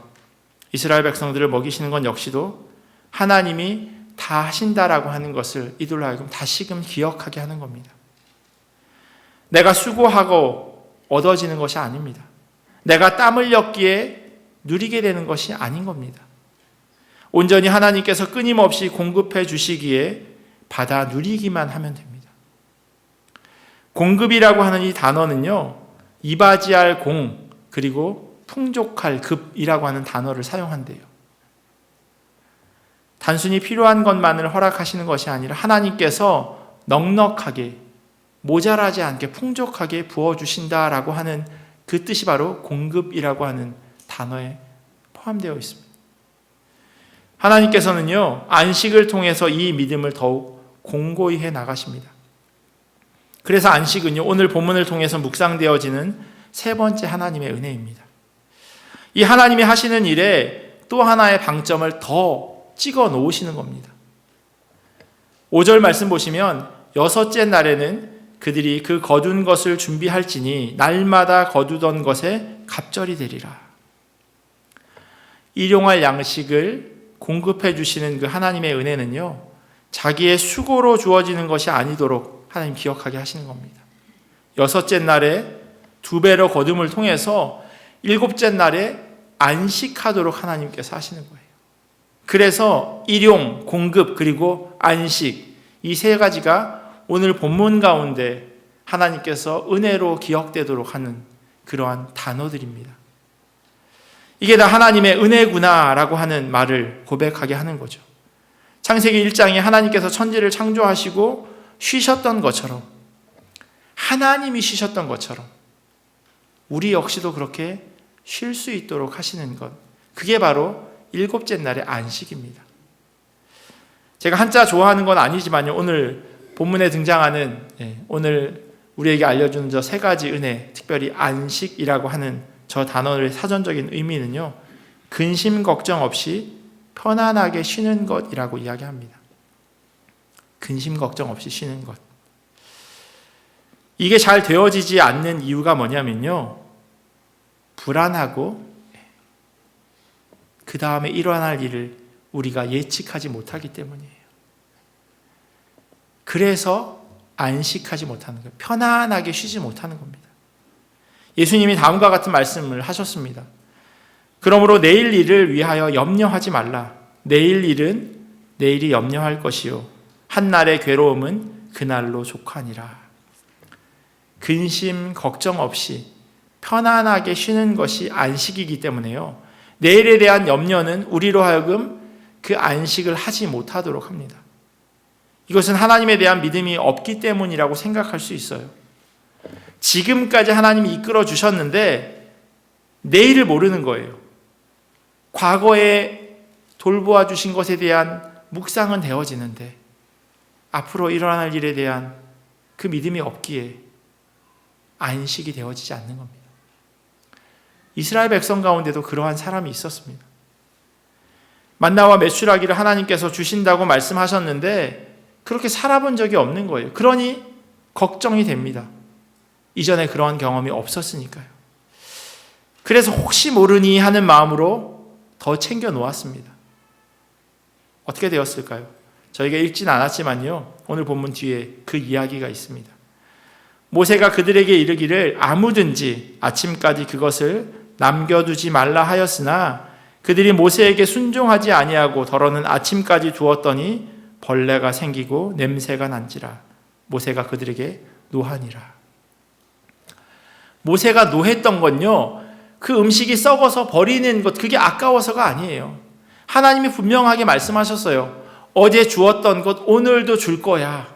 이스라엘 백성들을 먹이시는 건 역시도 하나님이 다 하신다라고 하는 것을 이들로 하여금 다시금 기억하게 하는 겁니다. 내가 수고하고 얻어지는 것이 아닙니다. 내가 땀 흘렸기에 누리게 되는 것이 아닌 겁니다. 온전히 하나님께서 끊임없이 공급해 주시기에 받아 누리기만 하면 됩니다. 공급이라고 하는 이 단어는요, 이바지할 공, 그리고 풍족할 급이라고 하는 단어를 사용한대요. 단순히 필요한 것만을 허락하시는 것이 아니라 하나님께서 넉넉하게 모자라지 않게 풍족하게 부어주신다라고 하는 그 뜻이 바로 공급이라고 하는 단어에 포함되어 있습니다. 하나님께서는요, 안식을 통해서 이 믿음을 더욱 공고히 해 나가십니다. 그래서 안식은요, 오늘 본문을 통해서 묵상되어지는 세 번째 하나님의 은혜입니다. 이 하나님이 하시는 일에 또 하나의 방점을 더 찍어 놓으시는 겁니다. 5절 말씀 보시면 여섯째 날에는 그들이 그 거둔 것을 준비할지니 날마다 거두던 것에 갑절이 되리라. 일용할 양식을 공급해 주시는 그 하나님의 은혜는요, 자기의 수고로 주어지는 것이 아니도록 하나님 기억하게 하시는 겁니다. 여섯째 날에 2배로 거둠을 통해서 일곱째 날에 안식하도록 하나님께서 하시는 거예요. 그래서 일용, 공급, 그리고 안식, 이 세 가지가 오늘 본문 가운데 하나님께서 은혜로 기억되도록 하는 그러한 단어들입니다. 이게 다 하나님의 은혜구나라고 하는 말을 고백하게 하는 거죠. 창세기 1장에 하나님께서 천지를 창조하시고 쉬셨던 것처럼, 하나님이 쉬셨던 것처럼 우리 역시도 그렇게 쉴 수 있도록 하시는 것, 그게 바로 일곱째 날의 안식입니다. 제가 한자 좋아하는 건 아니지만요, 오늘 본문에 등장하는, 오늘 우리에게 알려주는 저 세 가지 은혜, 특별히 안식이라고 하는 저 단어의 사전적인 의미는요, 근심 걱정 없이 편안하게 쉬는 것이라고 이야기합니다. 근심 걱정 없이 쉬는 것. 이게 잘 되어지지 않는 이유가 뭐냐면요, 불안하고 그 다음에 일어날 일을 우리가 예측하지 못하기 때문이에요. 그래서 안식하지 못하는 거예요. 편안하게 쉬지 못하는 겁니다. 예수님이 다음과 같은 말씀을 하셨습니다. 그러므로 내일 일을 위하여 염려하지 말라. 내일 일은 내일이 염려할 것이요 한날의 괴로움은 그날로 족하니라. 근심 걱정 없이 편안하게 쉬는 것이 안식이기 때문에요, 내일에 대한 염려는 우리로 하여금 그 안식을 하지 못하도록 합니다. 이것은 하나님에 대한 믿음이 없기 때문이라고 생각할 수 있어요. 지금까지 하나님이 이끌어 주셨는데 내일을 모르는 거예요. 과거에 돌보아 주신 것에 대한 묵상은 되어지는데 앞으로 일어날 일에 대한 그 믿음이 없기에 안식이 되어지지 않는 겁니다. 이스라엘 백성 가운데도 그러한 사람이 있었습니다. 만나와 메추라기를 하나님께서 주신다고 말씀하셨는데 그렇게 살아본 적이 없는 거예요. 그러니 걱정이 됩니다. 이전에 그러한 경험이 없었으니까요. 그래서 혹시 모르니 하는 마음으로 더 챙겨 놓았습니다. 어떻게 되었을까요? 저희가 읽진 않았지만요, 오늘 본문 뒤에 그 이야기가 있습니다. 모세가 그들에게 이르기를 아무든지 아침까지 그것을 남겨두지 말라 하였으나 그들이 모세에게 순종하지 아니하고 더러는 아침까지 두었더니 벌레가 생기고 냄새가 난지라. 모세가 그들에게 노하니라. 모세가 노했던 건요, 그 음식이 썩어서 버리는 것, 그게 아까워서가 아니에요. 하나님이 분명하게 말씀하셨어요. 어제 주었던 것 오늘도 줄 거야.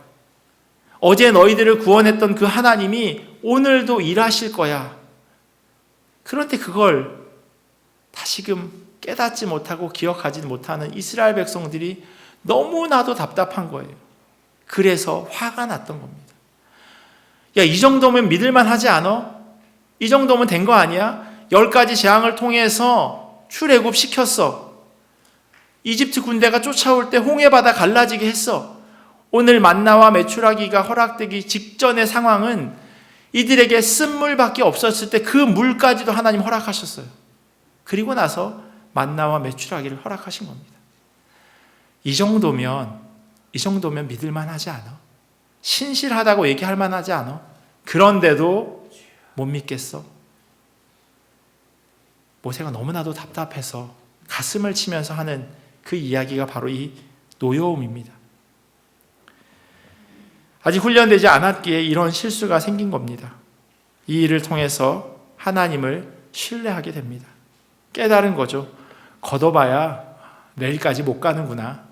어제 너희들을 구원했던 그 하나님이 오늘도 일하실 거야. 그런데 그걸 다시금 깨닫지 못하고 기억하지 못하는 이스라엘 백성들이 너무나도 답답한 거예요. 그래서 화가 났던 겁니다. 야, 이 정도면 믿을만 하지 않아? 이 정도면 된 거 아니야? 10가지 재앙을 통해서 출애굽 시켰어. 이집트 군대가 쫓아올 때 홍해바다 갈라지게 했어. 오늘 만나와 메추라기가 허락되기 직전의 상황은 이들에게 쓴물밖에 없었을 때 그 물까지도 하나님 허락하셨어요. 그리고 나서 만나와 메추라기를 허락하신 겁니다. 이 정도면 믿을만 하지 않아? 신실하다고 얘기할 만하지 않아? 그런데도 못 믿겠어? 모세가 너무나도 답답해서 가슴을 치면서 하는 그 이야기가 바로 이 노여움입니다. 아직 훈련되지 않았기에 이런 실수가 생긴 겁니다. 이 일을 통해서 하나님을 신뢰하게 됩니다. 깨달은 거죠. 걷어봐야 내일까지 못 가는구나.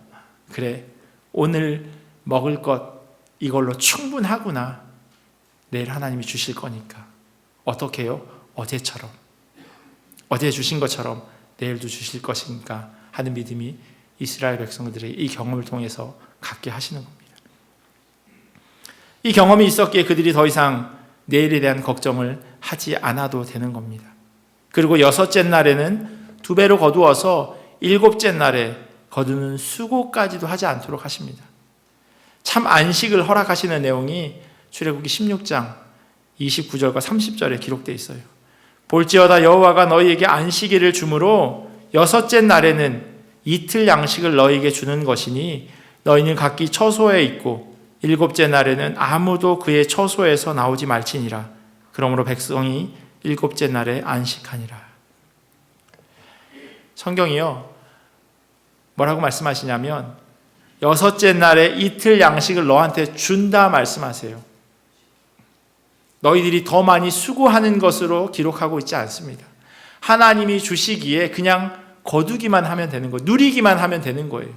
그래, 오늘 먹을 것 이걸로 충분하구나. 내일 하나님이 주실 거니까. 어떻게 해요? 어제처럼. 어제 주신 것처럼 내일도 주실 것인가 하는 믿음이 이스라엘 백성들의 이 경험을 통해서 갖게 하시는 겁니다. 이 경험이 있었기에 그들이 더 이상 내일에 대한 걱정을 하지 않아도 되는 겁니다. 그리고 6째 날에는 2배로 거두어서 7째 날에 거두는 수고까지도 하지 않도록 하십니다. 참 안식을 허락하시는 내용이 출애굽기 16장 29절과 30절에 기록되어 있어요. 볼지어다 여호와가 너희에게 안식일을 주므로 6째 날에는 이틀 양식을 너희에게 주는 것이니 너희는 각기 처소에 있고 7째 날에는 아무도 그의 처소에서 나오지 말지니라. 그러므로 백성이 7째 날에 안식하니라. 성경이요, 뭐라고 말씀하시냐면 6째 날에 이틀 양식을 너한테 준다 말씀하세요. 너희들이 더 많이 수고하는 것으로 기록하고 있지 않습니다. 하나님이 주시기에 그냥 거두기만 하면 되는 거예요. 누리기만 하면 되는 거예요.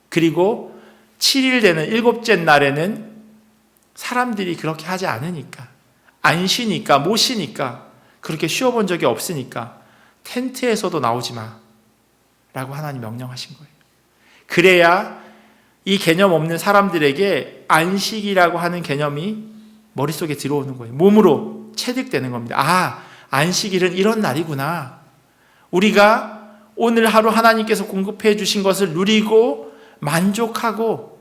그리고 7일 되는 7째 날에는 사람들이 그렇게 하지 않으니까, 안 쉬니까, 못 쉬니까, 그렇게 쉬어본 적이 없으니까 텐트에서도 나오지 마 라고 하나님 명령하신 거예요. 그래야 이 개념 없는 사람들에게 안식이라고 하는 개념이 머릿속에 들어오는 거예요. 몸으로 체득되는 겁니다. 아, 안식일은 이런 날이구나. 우리가 오늘 하루 하나님께서 공급해 주신 것을 누리고 만족하고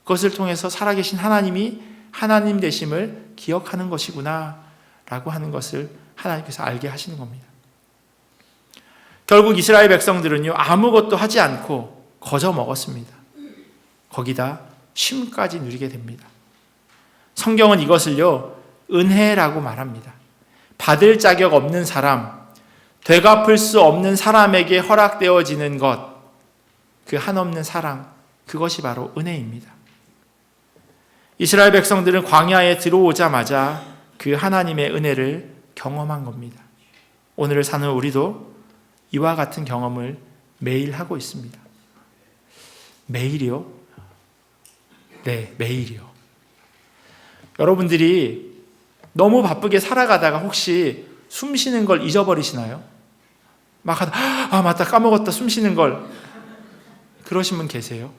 그것을 통해서 살아계신 하나님이 하나님 되심을 기억하는 것이구나 라고 하는 것을 하나님께서 알게 하시는 겁니다. 결국 이스라엘 백성들은요, 아무것도 하지 않고 거저 먹었습니다. 거기다 쉼까지 누리게 됩니다. 성경은 이것을요, 은혜라고 말합니다. 받을 자격 없는 사람, 되갚을 수 없는 사람에게 허락되어지는 것, 그 한없는 사랑, 그것이 바로 은혜입니다. 이스라엘 백성들은 광야에 들어오자마자 그 하나님의 은혜를 경험한 겁니다. 오늘을 사는 우리도 이와 같은 경험을 매일 하고 있습니다. 매일이요? 네, 매일이요. 여러분들이 너무 바쁘게 살아가다가 혹시 숨 쉬는 걸 잊어버리시나요? 막 하다, 아, 맞다, 까먹었다, 숨 쉬는 걸. 그러신 분 계세요?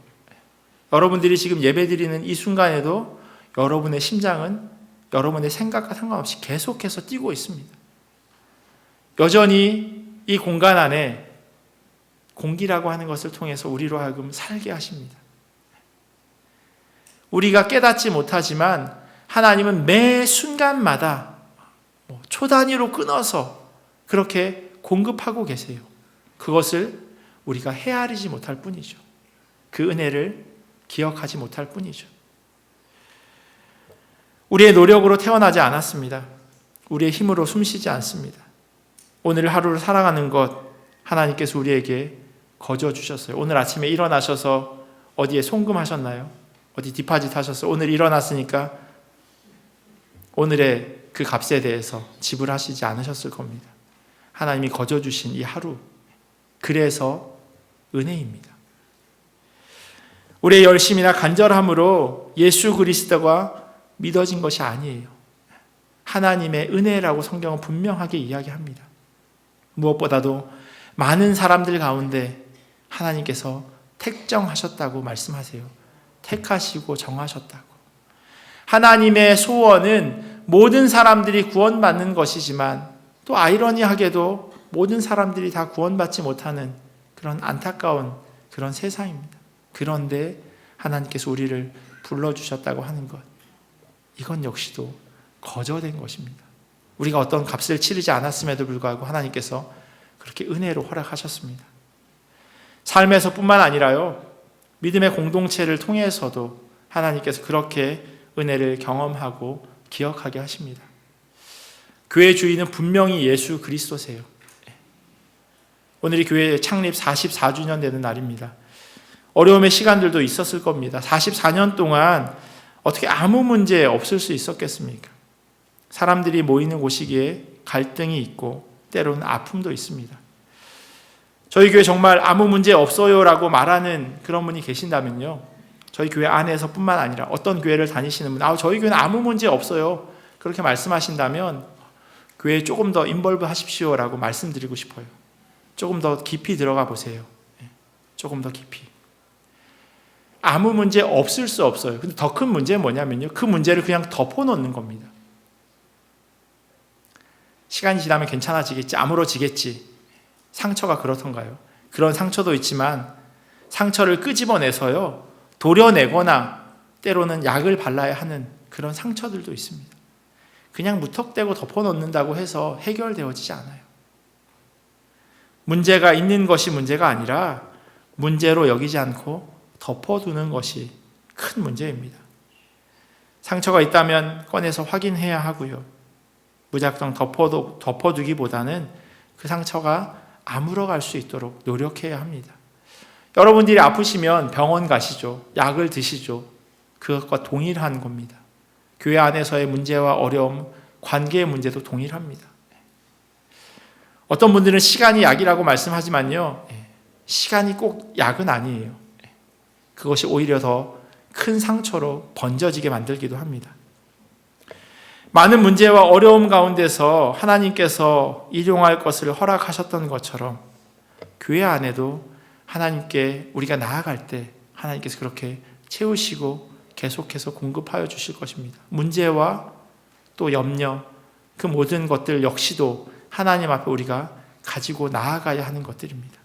여러분들이 지금 예배 드리는 이 순간에도 여러분의 심장은 여러분의 생각과 상관없이 계속해서 뛰고 있습니다. 여전히 이 공간 안에 공기라고 하는 것을 통해서 우리로 하여금 살게 하십니다. 우리가 깨닫지 못하지만 하나님은 매 순간마다 초 단위로 끊어서 그렇게 공급하고 계세요. 그것을 우리가 헤아리지 못할 뿐이죠. 그 은혜를 기억하지 못할 뿐이죠. 우리의 노력으로 태어나지 않았습니다. 우리의 힘으로 숨쉬지 않습니다. 오늘 하루를 살아가는 것 하나님께서 우리에게 거저 주셨어요. 오늘 아침에 일어나셔서 어디에 송금하셨나요? 어디 디파짓 하셨어요? 오늘 일어났으니까 오늘의 그 값에 대해서 지불하시지 않으셨을 겁니다. 하나님이 거저 주신 이 하루, 그래서 은혜입니다. 우리의 열심이나 간절함으로 예수 그리스도가 믿어진 것이 아니에요. 하나님의 은혜라고 성경은 분명하게 이야기합니다. 무엇보다도 많은 사람들 가운데 하나님께서 택정하셨다고 말씀하세요. 택하시고 정하셨다고. 하나님의 소원은 모든 사람들이 구원받는 것이지만 또 아이러니하게도 모든 사람들이 다 구원받지 못하는 그런 안타까운 그런 세상입니다. 그런데 하나님께서 우리를 불러주셨다고 하는 것, 이건 역시도 거저된 것입니다. 우리가 어떤 값을 치르지 않았음에도 불구하고 하나님께서 그렇게 은혜로 허락하셨습니다. 삶에서 뿐만 아니라요, 믿음의 공동체를 통해서도 하나님께서 그렇게 은혜를 경험하고 기억하게 하십니다. 교회 주인은 분명히 예수 그리스도세요. 오늘이 교회 창립 44주년 되는 날입니다. 어려움의 시간들도 있었을 겁니다. 44년 동안 어떻게 아무 문제 없을 수 있었겠습니까? 사람들이 모이는 곳이기에 갈등이 있고 때로는 아픔도 있습니다. 저희 교회 정말 아무 문제 없어요라고 말하는 그런 분이 계신다면요, 저희 교회 안에서뿐만 아니라 어떤 교회를 다니시는 분, 저희 교회는 아무 문제 없어요, 그렇게 말씀하신다면 교회에 조금 더 인볼브 하십시오라고 말씀드리고 싶어요. 조금 더 깊이 들어가 보세요. 조금 더 깊이. 아무 문제 없을 수 없어요. 근데 더 큰 문제는 뭐냐면요, 그 문제를 그냥 덮어놓는 겁니다. 시간이 지나면 괜찮아지겠지, 아물어지겠지. 상처가 그렇던가요? 그런 상처도 있지만 상처를 끄집어내서요, 도려내거나 때로는 약을 발라야 하는 그런 상처들도 있습니다. 그냥 무턱대고 덮어놓는다고 해서 해결되어지지 않아요. 문제가 있는 것이 문제가 아니라 문제로 여기지 않고 덮어두는 것이 큰 문제입니다. 상처가 있다면 꺼내서 확인해야 하고요, 무작정 덮어두기보다는 그 상처가 아물어갈 수 있도록 노력해야 합니다. 여러분들이 아프시면 병원 가시죠. 약을 드시죠. 그것과 동일한 겁니다. 교회 안에서의 문제와 어려움, 관계의 문제도 동일합니다. 어떤 분들은 시간이 약이라고 말씀하지만요, 시간이 꼭 약은 아니에요. 그것이 오히려 더 큰 상처로 번져지게 만들기도 합니다. 많은 문제와 어려움 가운데서 하나님께서 일용할 것을 허락하셨던 것처럼 교회 안에도 하나님께 우리가 나아갈 때 하나님께서 그렇게 채우시고 계속해서 공급하여 주실 것입니다. 문제와 또 염려, 그 모든 것들 역시도 하나님 앞에 우리가 가지고 나아가야 하는 것들입니다.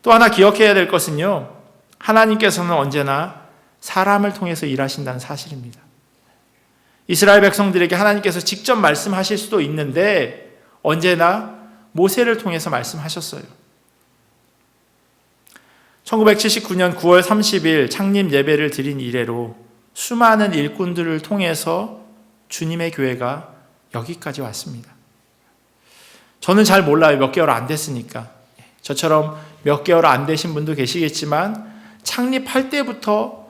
또 하나 기억해야 될 것은요, 하나님께서는 언제나 사람을 통해서 일하신다는 사실입니다. 이스라엘 백성들에게 하나님께서 직접 말씀하실 수도 있는데 언제나 모세를 통해서 말씀하셨어요. 1979년 9월 30일 창립 예배를 드린 이래로 수많은 일꾼들을 통해서 주님의 교회가 여기까지 왔습니다. 저는 잘 몰라요. 몇 개월 안 됐으니까. 저처럼 몇 개월 안 되신 분도 계시겠지만 창립할 때부터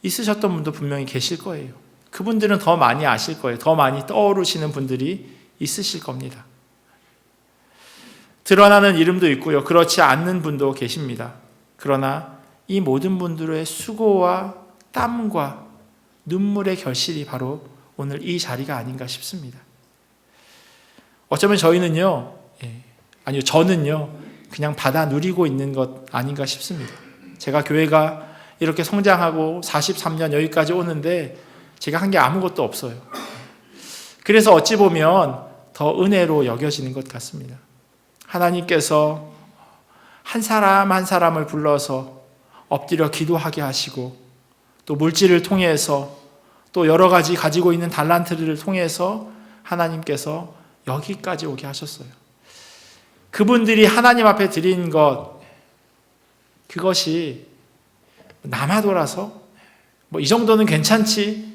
있으셨던 분도 분명히 계실 거예요. 그분들은 더 많이 아실 거예요. 더 많이 떠오르시는 분들이 있으실 겁니다. 드러나는 이름도 있고요, 그렇지 않는 분도 계십니다. 그러나 이 모든 분들의 수고와 땀과 눈물의 결실이 바로 오늘 이 자리가 아닌가 싶습니다. 어쩌면 저희는요, 저는요, 그냥 받아 누리고 있는 것 아닌가 싶습니다. 제가 교회가 이렇게 성장하고 43년 여기까지 오는데 제가 한 게 아무것도 없어요. 그래서 어찌 보면 더 은혜로 여겨지는 것 같습니다. 하나님께서 한 사람 한 사람을 불러서 엎드려 기도하게 하시고 또 물질을 통해서 또 여러 가지 가지고 있는 달란트를 통해서 하나님께서 여기까지 오게 하셨어요. 그분들이 하나님 앞에 드린 것, 그것이 남아돌아서 이 정도는 괜찮지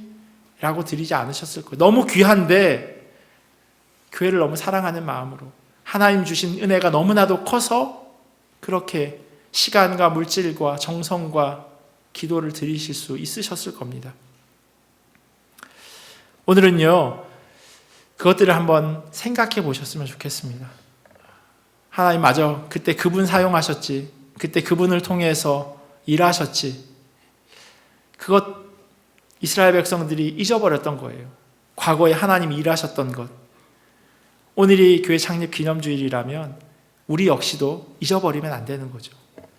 라고 드리지 않으셨을 거예요. 너무 귀한데 교회를 너무 사랑하는 마음으로 하나님 주신 은혜가 너무나도 커서 그렇게 시간과 물질과 정성과 기도를 드리실 수 있으셨을 겁니다. 오늘은요, 그것들을 한번 생각해 보셨으면 좋겠습니다. 하나님 마저 그때 그분 사용하셨지, 그때 그분을 통해서 일하셨지, 그것 이스라엘 백성들이 잊어버렸던 거예요. 과거에 하나님이 일하셨던 것. 오늘이 교회 창립 기념주일이라면 우리 역시도 잊어버리면 안 되는 거죠.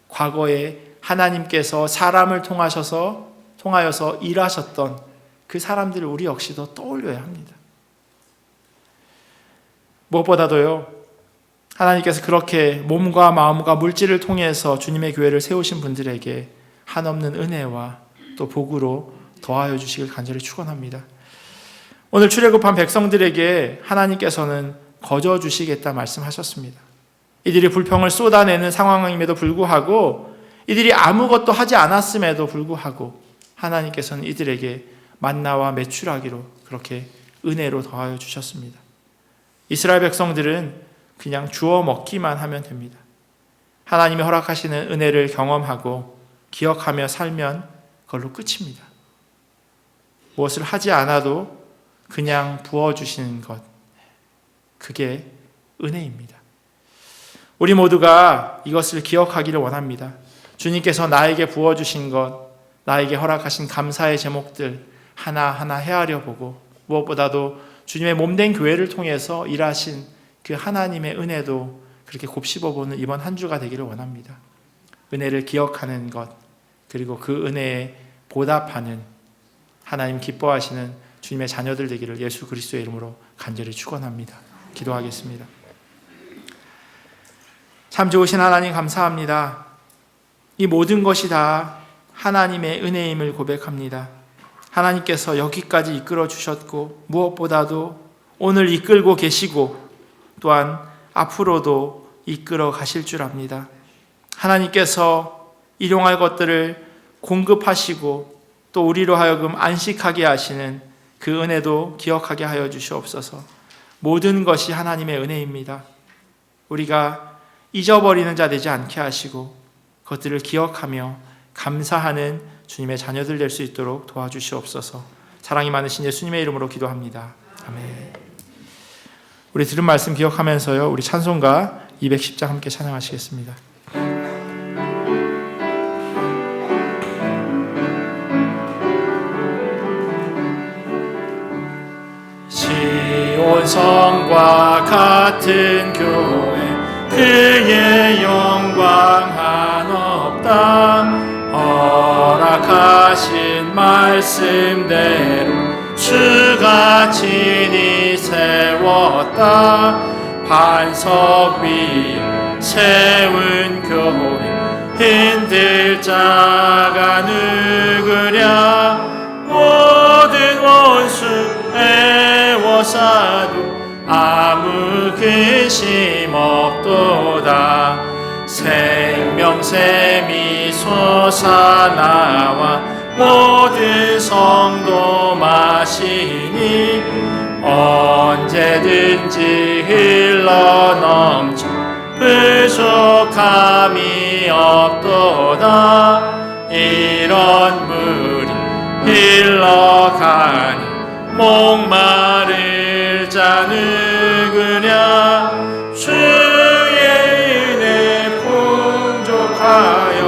과거에 하나님께서 사람을 통하여서 일하셨던 그 사람들을 우리 역시도 떠올려야 합니다. 무엇보다도요, 하나님께서 그렇게 몸과 마음과 물질을 통해서 주님의 교회를 세우신 분들에게 한없는 은혜와 또 복으로 더하여 주시길 간절히 축원합니다. 오늘 출애굽한 백성들에게 하나님께서는 거저 주시겠다 말씀하셨습니다. 이들이 불평을 쏟아내는 상황임에도 불구하고, 이들이 아무것도 하지 않았음에도 불구하고 하나님께서는 이들에게 만나와 메추라기로 그렇게 은혜로 더하여 주셨습니다. 이스라엘 백성들은 그냥 주워 먹기만 하면 됩니다. 하나님이 허락하시는 은혜를 경험하고 기억하며 살면 그걸로 끝입니다. 무엇을 하지 않아도 그냥 부어주시는 것, 그게 은혜입니다. 우리 모두가 이것을 기억하기를 원합니다. 주님께서 나에게 부어주신 것, 나에게 허락하신 감사의 제목들 하나하나 헤아려 보고, 무엇보다도 주님의 몸된 교회를 통해서 일하신 그 하나님의 은혜도 그렇게 곱씹어보는 이번 한 주가 되기를 원합니다. 은혜를 기억하는 것, 그리고 그 은혜에 보답하는, 하나님 기뻐하시는 주님의 자녀들 되기를 예수 그리스도의 이름으로 간절히 축원합니다. 기도하겠습니다. 참 좋으신 하나님 감사합니다. 이 모든 것이 다 하나님의 은혜임을 고백합니다. 하나님께서 여기까지 이끌어 주셨고, 무엇보다도 오늘 이끌고 계시고 또한 앞으로도 이끌어 가실 줄 압니다. 하나님께서 일용할 것들을 공급하시고 또 우리로 하여금 안식하게 하시는 그 은혜도 기억하게 하여 주시옵소서. 모든 것이 하나님의 은혜입니다. 우리가 잊어버리는 자 되지 않게 하시고 그것들을 기억하며 감사하는 주님의 자녀들 될 수 있도록 도와주시옵소서. 사랑이 많으신 예수님의 이름으로 기도합니다. 아멘. 우리 들은 말씀 기억하면서요, 우리 찬송가 210장 함께 찬양하시겠습니다. 시온성과 같은 교회, 그의 영광 한없다. 허락하신 말씀대로 주가 친히 세웠다. 반석 위에 세운 교회, 흔들 자가 누구랴. 모든 원수 애워싸도 아무 근심 없도다. 생명샘이 솟아나와 모든 성도 마시니 언제든지 흘러넘쳐 부족함이 없도다. 이런 물이 흘러가니 목마를 자 누구냐. 주의 은혜 풍족하여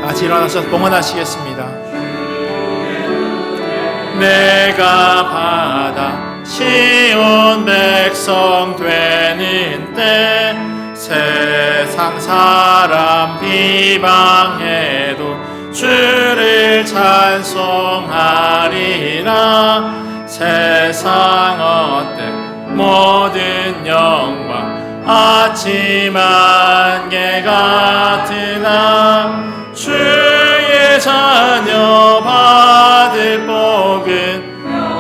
같이 일어나서 봉헌하시겠습니다. 내가 받아 시온 백성 되는 때 세상 사람 비방해도 주를 찬송하리라. 세상 어때 모든 영광 아침 안개 같으나 주의 자녀 받을 복은.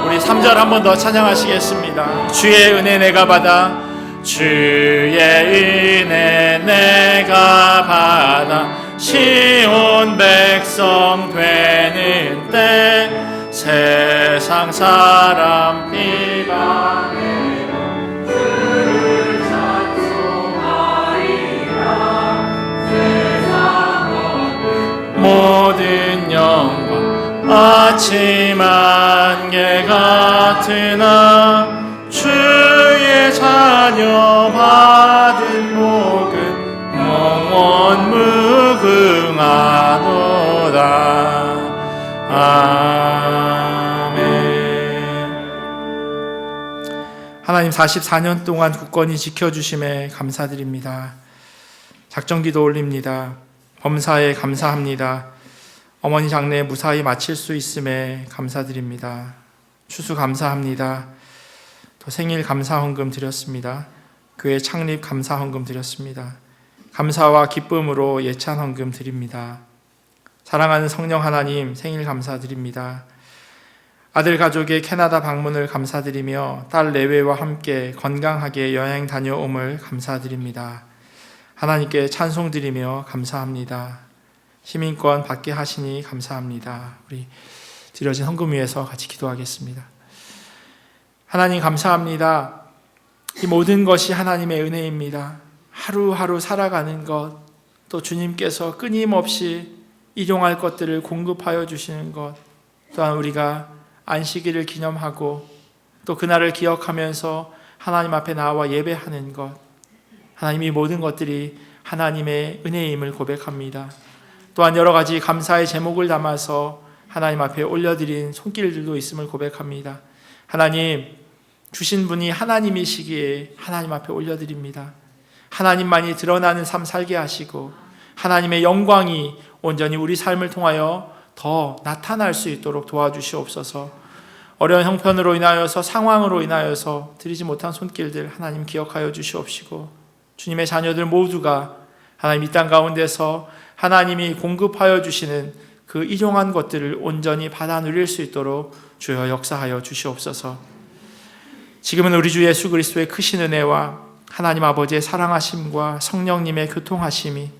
우리 3절 한 번 더 찬양하시겠습니다. 주의 은혜 내가 받아, 주의 은혜 내가 받아 시온 백성 되는 때 세상 사람 비방해도 주를 찬송하리라. 세상 모든 영광 아침 안개 같으나 주의 자녀 받은 복은 영원 무궁하도다. 아멘. 하나님, 44년 동안 굳건히 지켜주심에 감사드립니다. 작정기도 올립니다. 범사에 감사합니다. 어머니 장례 무사히 마칠 수 있음에 감사드립니다. 추수 감사합니다. 또 생일 감사 헌금 드렸습니다. 교회 창립 감사 헌금 드렸습니다. 감사와 기쁨으로 예찬 헌금 드립니다. 사랑하는 성령 하나님, 생일 감사드립니다. 아들 가족의 캐나다 방문을 감사드리며 딸 내외와 함께 건강하게 여행 다녀옴을 감사드립니다. 하나님께 찬송드리며 감사합니다. 시민권 받게 하시니 감사합니다. 우리 드려진 헌금 위에서 같이 기도하겠습니다. 하나님 감사합니다. 이 모든 것이 하나님의 은혜입니다. 하루하루 살아가는 것, 또 주님께서 끊임없이 일용할 것들을 공급하여 주시는 것, 또한 우리가 안식일을 기념하고 또 그날을 기억하면서 하나님 앞에 나와 예배하는 것, 하나님 이 모든 것들이 하나님의 은혜임을 고백합니다. 또한 여러 가지 감사의 제목을 담아서 하나님 앞에 올려드린 손길들도 있음을 고백합니다. 하나님, 주신 분이 하나님이시기에 하나님 앞에 올려드립니다. 하나님만이 드러나는 삶 살게 하시고 하나님의 영광이 온전히 우리 삶을 통하여 더 나타날 수 있도록 도와주시옵소서. 어려운 형편으로 인하여서 상황으로 인하여서 드리지 못한 손길들 하나님 기억하여 주시옵시고 주님의 자녀들 모두가 하나님 이 땅 가운데서 하나님이 공급하여 주시는 그 일용한 것들을 온전히 받아 누릴 수 있도록 주여 역사하여 주시옵소서. 지금은 우리 주 예수 그리스도의 크신 은혜와 하나님 아버지의 사랑하심과 성령님의 교통하심이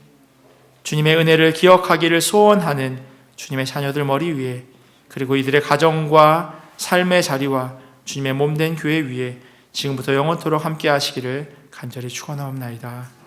주님의 은혜를 기억하기를 소원하는 주님의 자녀들 머리 위에, 그리고 이들의 가정과 삶의 자리와 주님의 몸된 교회 위에 지금부터 영원토록 함께 하시기를 간절히 축원하옵나이다.